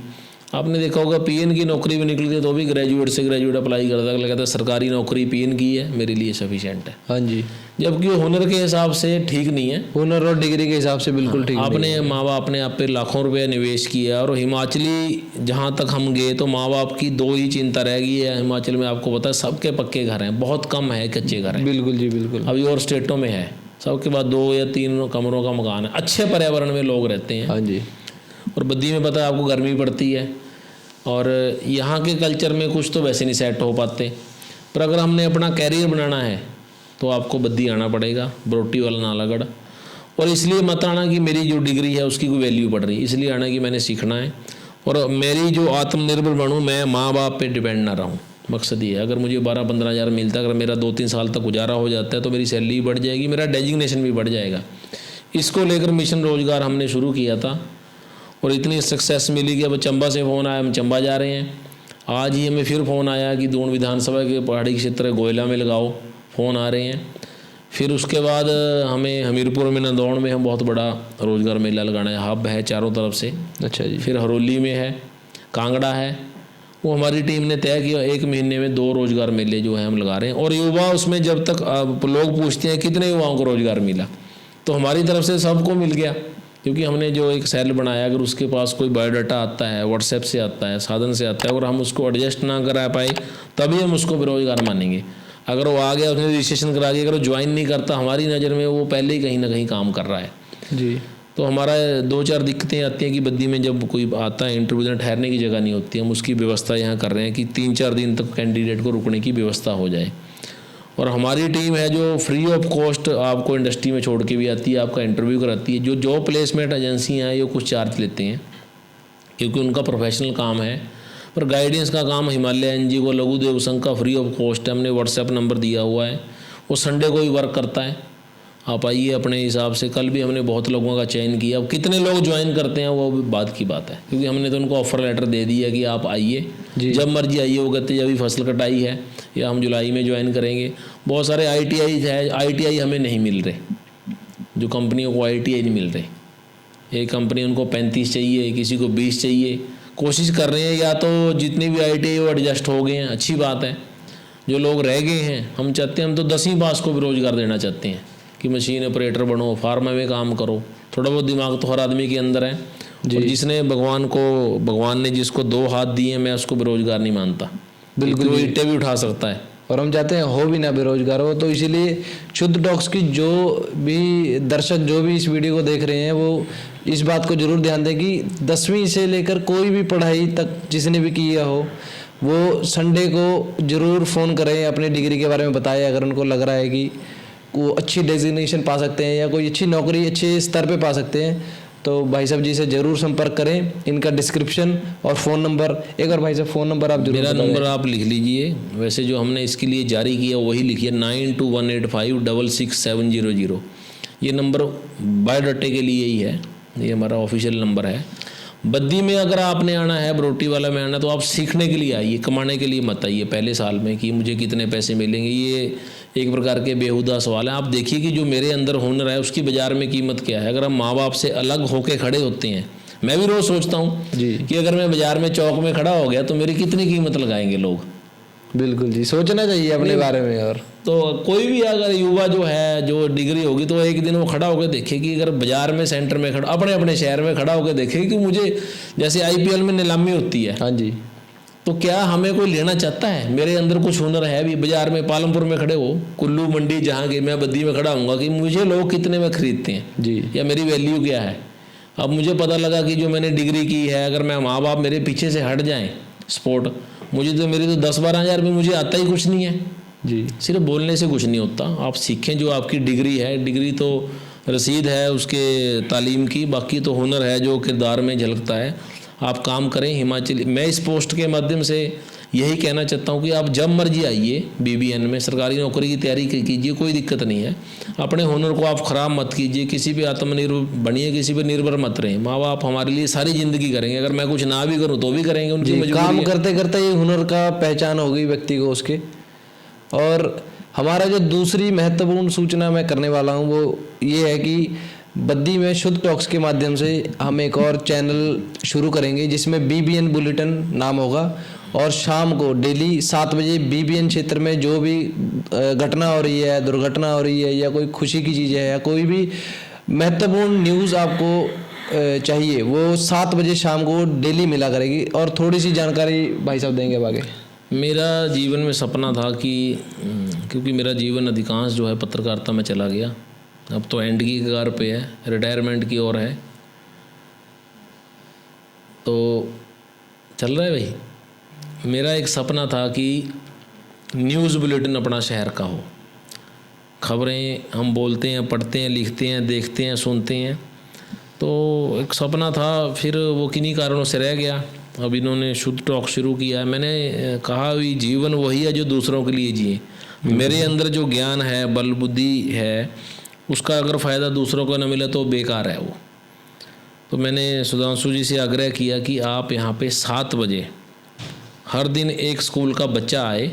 आपने देखा होगा पीएन की नौकरी भी निकली थी तो भी ग्रेजुएट से ग्रेजुएट अप्लाई करता, अगला कहता है सरकारी नौकरी पीएन की है मेरे लिए सफिशिएंट है, हाँ जी। जबकि हुनर के हिसाब से ठीक नहीं है। हुनर और डिग्री के हिसाब से बिल्कुल ठीक नहीं आपने माँ बाप ने आप पे लाखों रुपए निवेश किया और हिमाचली जहाँ तक हम गए तो माँ बाप की दो ही चिंता रह गई है। हिमाचल में आपको पता है सबके पक्के घर हैं, बहुत कम है कच्चे घर है। हैं। बिल्कुल जी बिल्कुल। अभी और स्टेटों में है सबके पास 2 या 3 कमरों का मकान है, अच्छे पर्यावरण में लोग रहते हैं। हाँ जी। और बद्दी में पता है आपको गर्मी पड़ती है और यहाँ के कल्चर में कुछ तो वैसे नहीं सेट हो पाते। पर अगर हमने अपना कैरियर बनाना है तो आपको बद्दी आना पड़ेगा, बरोटी वाला नालागढ़। और इसलिए मत आना कि मेरी जो डिग्री है उसकी कोई वैल्यू बढ़ रही, इसलिए आना कि मैंने सीखना है और मेरी जो आत्मनिर्भर बनूँ, मैं माँ बाप पे डिपेंड ना रहूँ। मकसद ये है, अगर मुझे 12-15 हज़ार मिलता है, अगर मेरा 2-3 साल तक गुजारा हो जाता है तो मेरी सैलरी बढ़ जाएगी, मेरा डेजिग्नेशन भी बढ़ जाएगा। इसको लेकर मिशन रोजगार हमने शुरू किया था और इतनी सक्सेस मिली कि अब चंबा से फ़ोन आया, हम चंबा जा रहे हैं। आज ही हमें फिर फ़ोन आया कि दून विधानसभा के पहाड़ी क्षेत्र गोयला में लगाओ, फ़ोन आ रहे हैं। फिर उसके बाद हमें हमीरपुर में नंदौड़ में हम बहुत बड़ा रोज़गार मेला लगाना है, हब है चारों तरफ से। अच्छा जी। फिर हरोली में है, कांगड़ा है, वो हमारी टीम ने तय किया 1 महीने में 2 रोज़गार मेले जो हैं हम लगा रहे हैं। और युवा उसमें, जब तक लोग पूछते हैं कितने युवाओं को रोज़गार मिला, तो हमारी तरफ से सबको मिल गया, क्योंकि हमने जो एक सेल बनाया, अगर उसके पास कोई बायोडाटा आता है, व्हाट्सएप से आता है, साधन से आता है, और हम उसको एडजस्ट ना करा पाए तभी हम उसको बेरोजगार मानेंगे। अगर वो आ गया, उसने रजिस्ट्रेशन करा दिया, अगर वो ज्वाइन नहीं करता, हमारी नज़र में वो पहले ही कहीं ना कहीं काम कर रहा है जी। तो हमारा 2-4 दिक्कतें आती हैं कि बद्दी में जब कोई आता है इंटरव्यू देने, ठहरने की जगह नहीं होती। हम उसकी व्यवस्था यहाँ कर रहे हैं कि 3-4 दिन तक कैंडिडेट को रुकने की व्यवस्था हो जाए। और हमारी टीम है जो फ्री ऑफ कॉस्ट आपको इंडस्ट्री में छोड़ के भी आती है, आपका इंटरव्यू कराती है। जो जॉब प्लेसमेंट एजेंसियाँ हैं ये कुछ चार्ज लेते हैं क्योंकि उनका प्रोफेशनल काम है, पर गाइडेंस का काम हिमालय NGO को, लघु देव संघ का फ्री ऑफ कॉस्ट है। हमने व्हाट्सएप नंबर दिया हुआ है, वो संडे को ही वर्क करता है। आप आइए अपने हिसाब से। कल भी हमने बहुत लोगों का चयन किया, अब कितने लोग ज्वाइन करते हैं वो भी बात की बात है, क्योंकि हमने तो उनको ऑफर लेटर दे दिया कि आप आइए, जब मर्जी आइए। वो कहते जब भी फसल कटाई है या हम जुलाई में ज्वाइन करेंगे। बहुत सारे ITI है, ITI हमें नहीं मिल रहे, जो कंपनियों को ITI नहीं मिल रहे। एक कंपनी उनको 35 चाहिए, किसी को 20 चाहिए। कोशिश कर रहे हैं, या तो जितने भी ITI वो एडजस्ट हो गए हैं, अच्छी बात है। जो लोग रह गए हैं, हम चाहते हैं, हम तो 10वीं पास को भी रोज़गार देना चाहते हैं कि मशीन ऑपरेटर बनो, फार्मा में काम करो। थोड़ा बहुत दिमाग तो हर आदमी के अंदर है। और जिसने भगवान ने जिसको 2 हाथ दिए, मैं उसको बेरोजगार नहीं मानता। बिल्कुल, वो ईंटें भी उठा सकता है। और हम चाहते हैं हो भी ना बेरोजगार हो। तो इसीलिए शुद्ध टॉक्स की जो भी दर्शक जो भी इस वीडियो को देख रहे हैं, वो इस बात को जरूर ध्यान दें कि 10वीं से लेकर कोई भी पढ़ाई तक जिसने भी किया हो, वो संडे को जरूर फ़ोन करें, अपनी डिग्री के बारे में बताएं। अगर उनको लग रहा है कि वो अच्छी डेजिग्नेशन पा सकते हैं या कोई अच्छी नौकरी अच्छे स्तर पे पा सकते हैं, तो भाई साहब जी से ज़रूर संपर्क करें। इनका डिस्क्रिप्शन और फ़ोन नंबर, एक बार भाई साहब फ़ोन नंबर आप जरूर, मेरा नंबर आप लिख लीजिए। वैसे जो हमने इसके लिए जारी किया वही लिखिए, 9218566700। ये नंबर बायोडाटे के लिए ही है, ये हमारा ऑफिशियल नंबर है। बद्दी में अगर आपने आना है, बरोटी वाला में आना, तो आप सीखने के लिए आइए, कमाने के लिए मत आइए पहले साल में कि मुझे कितने पैसे मिलेंगे। ये एक प्रकार के बेहुदा सवाल है। आप देखिए कि जो मेरे अंदर हुनर है उसकी बाजार में कीमत क्या है। अगर हम माँ बाप से अलग होके खड़े होते हैं, मैं भी रोज़ सोचता हूँ कि अगर मैं बाजार में चौक में खड़ा हो गया तो मेरी कितनी कीमत लगाएंगे लोग। बिल्कुल जी, सोचना चाहिए अपने बारे में। और तो कोई भी अगर युवा जो है, जो डिग्री होगी, तो एक दिन वो खड़ा होकर देखे कि अगर बाजार में, सेंटर में खड़ा, अपने शहर में खड़ा होकर देखे कि मुझे, जैसे IPL में नीलामी होती है, हाँ जी, तो क्या हमें कोई लेना चाहता है? मेरे अंदर कुछ हुनर है भी, बाजार में पालमपुर में खड़े हो, कुल्लू मंडी जहाँ के, मैं बद्दी में खड़ा हूँगा कि मुझे लोग कितने में खरीदते हैं जी, या मेरी वैल्यू क्या है। अब मुझे पता लगा कि जो मैंने डिग्री की है, अगर मैं माँ बाप मेरे पीछे से हट जाएं, स्पोर्ट, मुझे तो मेरी तो 10-12 हज़ार में मुझे आता ही कुछ नहीं है जी। सिर्फ बोलने से कुछ नहीं होता। आप सीखें, जो आपकी डिग्री है, डिग्री तो रसीद है उसके तालीम की, बाकी तो हुनर है जो किरदार में झलकता है। आप काम करें। हिमाचल, मैं इस पोस्ट के माध्यम से यही कहना चाहता हूँ कि आप जब मर्जी आइए, BBN में सरकारी नौकरी की तैयारी कीजिए, कोई दिक्कत नहीं है। अपने हुनर को आप ख़राब मत कीजिए, किसी पे आत्मनिर्भर बनिए, किसी पे निर्भर मत रहें। माँ बाप हमारे लिए सारी ज़िंदगी करेंगे, अगर मैं कुछ ना भी करूँ तो भी करेंगे, उनकी मजबूरी है। काम करते करते ये हुनर का पहचान हो गई व्यक्ति को उसके। और हमारा जो दूसरी महत्वपूर्ण सूचना मैं करने वाला हूँ वो ये है कि बद्दी में शुद्ध टॉक्स के माध्यम से हम एक और चैनल शुरू करेंगे जिसमें BBN बुलेटिन नाम होगा, और शाम को डेली 7 बजे BBN क्षेत्र में जो भी घटना हो रही है, दुर्घटना हो रही है, या कोई खुशी की चीज़ है, या कोई भी महत्वपूर्ण न्यूज़ आपको चाहिए, वो 7 बजे शाम को डेली मिला करेगी। और थोड़ी सी जानकारी भाई साहब देंगे अब आगे। मेरा जीवन में सपना था कि क्योंकि मेरा जीवन अधिकांश जो है पत्रकारिता में चला गया, अब तो एंड की कगार पे है, रिटायरमेंट की ओर है, तो चल रहा है भाई। मेरा एक सपना था कि न्यूज़ बुलेटिन अपना शहर का हो। खबरें हम बोलते हैं, पढ़ते हैं, लिखते हैं, देखते हैं, सुनते हैं, तो एक सपना था, फिर वो किन्हीं कारणों से रह गया। अब इन्होंने शुद्ध टॉक शुरू किया। मैंने कहा भी जीवन वही है जो दूसरों के लिए जिए। मेरे अंदर जो ज्ञान है, बल बुद्धि है, उसका अगर फ़ायदा दूसरों को न मिले तो बेकार है वो। तो मैंने सुधांशु जी से आग्रह किया कि आप यहाँ पे 7 बजे हर दिन एक स्कूल का बच्चा आए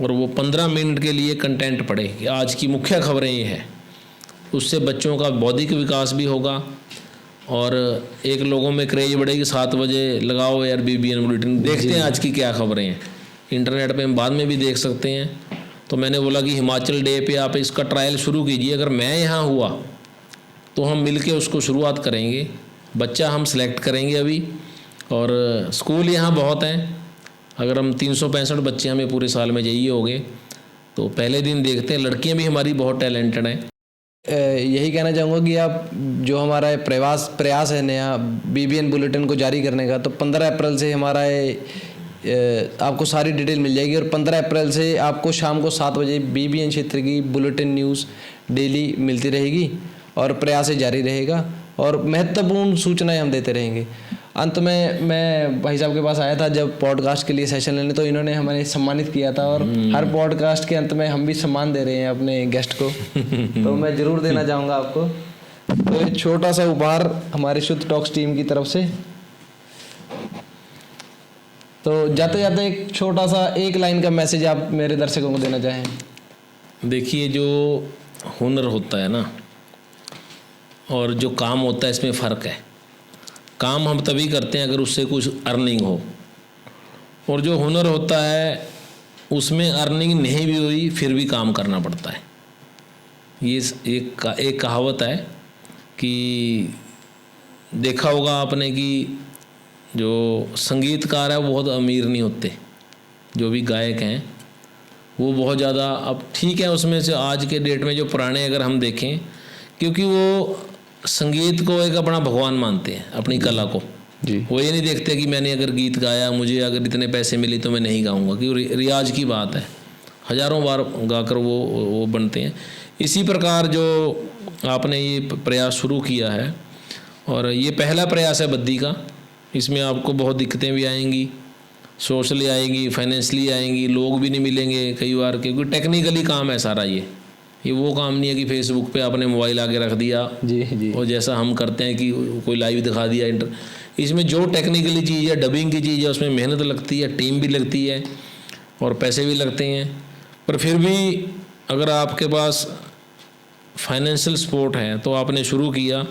और वो 15 मिनट के लिए कंटेंट पढ़े कि आज की मुख्य खबरें ये हैं। उससे बच्चों का बौद्धिक विकास भी होगा और एक लोगों में क्रेज बढ़ेगी। 7 बजे लगाओ यार BBN बुलेटिन, देखते हैं आज की क्या खबरें हैं। इंटरनेट पे हम बाद में भी देख सकते हैं। तो मैंने बोला कि हिमाचल डे पे आप इसका ट्रायल शुरू कीजिए। अगर मैं यहाँ हुआ तो हम मिलके उसको शुरुआत करेंगे। बच्चा हम सेलेक्ट करेंगे अभी, और स्कूल यहाँ बहुत हैं। अगर हम 365 बच्चे हमें पूरे साल में चाहिए होंगे, तो पहले दिन देखते हैं। लड़कियाँ भी हमारी बहुत टैलेंटेड हैं। यही कहना चाहूँगा कि आप जो हमारा प्रयास है नया BBN बुलेटिन को जारी करने का, तो 15 अप्रैल से हमारा आपको सारी डिटेल मिल जाएगी। और 15 अप्रैल से आपको शाम को 7 बजे BBN क्षेत्र की बुलेटिन न्यूज़ डेली मिलती रहेगी और प्रयास जारी रहेगा और महत्वपूर्ण सूचनाएं हम देते रहेंगे। अंत में मैं भाई साहब के पास आया था जब पॉडकास्ट के लिए सेशन लेने, तो इन्होंने हमें सम्मानित किया था, और हर पॉडकास्ट के अंत में हम भी सम्मान दे रहे हैं अपने गेस्ट को। तो मैं ज़रूर देना चाहूँगा आपको तो एक छोटा सा उपहार हमारे शुद्ध टॉक्स टीम की तरफ से। तो जाते जाते एक छोटा सा एक लाइन का मैसेज आप मेरे दर्शकों को देना चाहें। देखिए, जो हुनर होता है ना और जो काम होता है, इसमें फ़र्क है। काम हम तभी करते हैं अगर उससे कुछ अर्निंग हो, और जो हुनर होता है उसमें अर्निंग नहीं भी हुई फिर भी काम करना पड़ता है। ये एक कहावत है कि देखा होगा आपने कि जो संगीतकार है वो बहुत अमीर नहीं होते, जो भी गायक हैं वो बहुत ज़्यादा, अब ठीक है उसमें से आज के डेट में जो पुराने अगर हम देखें, क्योंकि वो संगीत को एक अपना भगवान मानते हैं, अपनी कला को जी। वो ये नहीं देखते कि मैंने अगर गीत गाया, मुझे अगर इतने पैसे मिले तो मैं नहीं गाऊंगा, क्योंकि रियाज की बात है, हज़ारों बार गाकर वो बनते हैं। इसी प्रकार जो आपने ये प्रयास शुरू किया है, और ये पहला प्रयास है बद्दी का, इसमें आपको बहुत दिक्कतें भी आएंगी, सोशली आएंगी, फाइनेंशियली आएंगी, लोग भी नहीं मिलेंगे कई बार, क्योंकि टेक्निकली काम है सारा। ये वो काम नहीं है कि फेसबुक पे आपने मोबाइल आगे रख दिया जी और जैसा हम करते हैं कि कोई लाइव दिखा दिया इसमें जो टेक्निकली चीज़ है, डबिंग की चीज़ है, उसमें मेहनत लगती है, टीम भी लगती है और पैसे भी लगते हैं। पर फिर भी अगर आपके पास फाइनेंशियल सपोर्ट है तो आपने शुरू किया,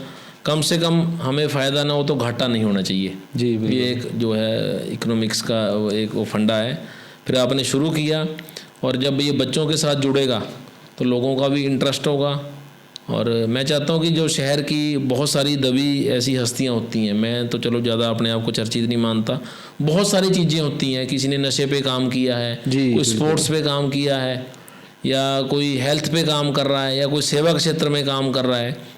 कम से कम हमें फ़ायदा ना हो तो घाटा नहीं होना चाहिए जी। ये एक जो है इकोनॉमिक्स का एक वो फंडा है। फिर आपने शुरू किया, और जब ये बच्चों के साथ जुड़ेगा तो लोगों का भी इंटरेस्ट होगा। और मैं चाहता हूँ कि जो शहर की बहुत सारी दबी ऐसी हस्तियाँ होती हैं, मैं तो चलो ज़्यादा अपने आप को चर्चित नहीं मानता, बहुत सारी चीज़ें होती हैं, किसी ने नशे पे काम किया है, कोई स्पोर्ट्स पे काम किया है, या कोई हेल्थ पे काम कर रहा है, या कोई सेवा क्षेत्र में काम कर रहा है।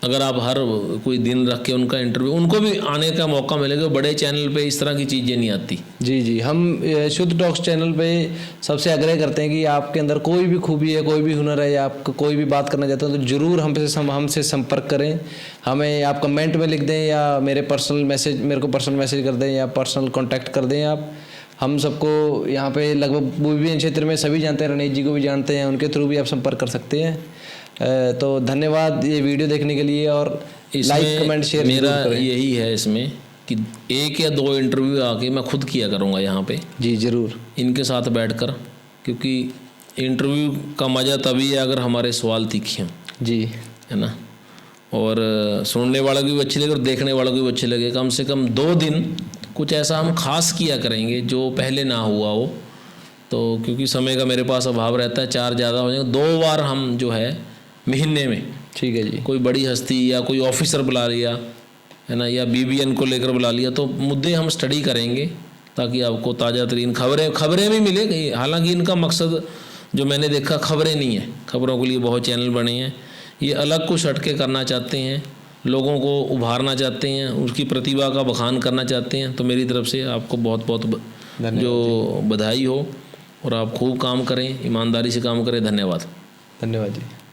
अगर आप हर कोई दिन रख के उनका इंटरव्यू, उनको भी आने का मौका मिलेगा। बड़े चैनल पे इस तरह की चीज़ें नहीं आती। जी, हम शुद्ध टॉक्स चैनल पे सबसे आग्रह करते हैं कि आपके अंदर कोई भी खूबी है, कोई भी हुनर है, या आप कोई भी बात करना चाहते हैं तो ज़रूर हमसे संपर्क करें। हमें आप कमेंट में लिख दें, या मेरे को पर्सनल मैसेज कर दें, या पर्सनल कॉन्टैक्ट कर दें। आप हम सबको यहाँ पे लगभग BBN क्षेत्र में सभी जानते हैं, रणेश जी को भी जानते हैं, उनके थ्रू भी आप संपर्क कर सकते हैं। तो धन्यवाद ये वीडियो देखने के लिए, और लाइक कमेंट शेयर मेरा यही है इसमें कि 1 या 2 इंटरव्यू आके मैं खुद किया करूँगा यहाँ पे। जी ज़रूर, इनके साथ बैठकर, क्योंकि इंटरव्यू का मज़ा तभी है अगर हमारे सवाल तीखे हों। जी, है ना। और सुनने वालों की भी अच्छी लगे और देखने वालों की भी अच्छी लगे। कम से कम 2 दिन कुछ ऐसा हम खास किया करेंगे जो पहले ना हुआ हो। तो क्योंकि समय का मेरे पास अभाव रहता है, 4 ज़्यादा हो जाएंगे, 2 बार हम जो है महीने में ठीक है जी। कोई बड़ी हस्ती या कोई ऑफिसर बुला लिया है ना, या BBN को लेकर बुला लिया, तो मुद्दे हम स्टडी करेंगे ताकि आपको ताज़ा तरीन खबरें भी मिले। हालांकि इनका मकसद जो मैंने देखा खबरें नहीं है, खबरों के लिए बहुत चैनल बने हैं, ये अलग कुछ हटके करना चाहते हैं, लोगों को उभारना चाहते हैं, उसकी प्रतिभा का बखान करना चाहते हैं। तो मेरी तरफ से आपको बहुत बहुत जो बधाई हो और आप खूब काम करें, ईमानदारी से काम करें। धन्यवाद। धन्यवाद जी।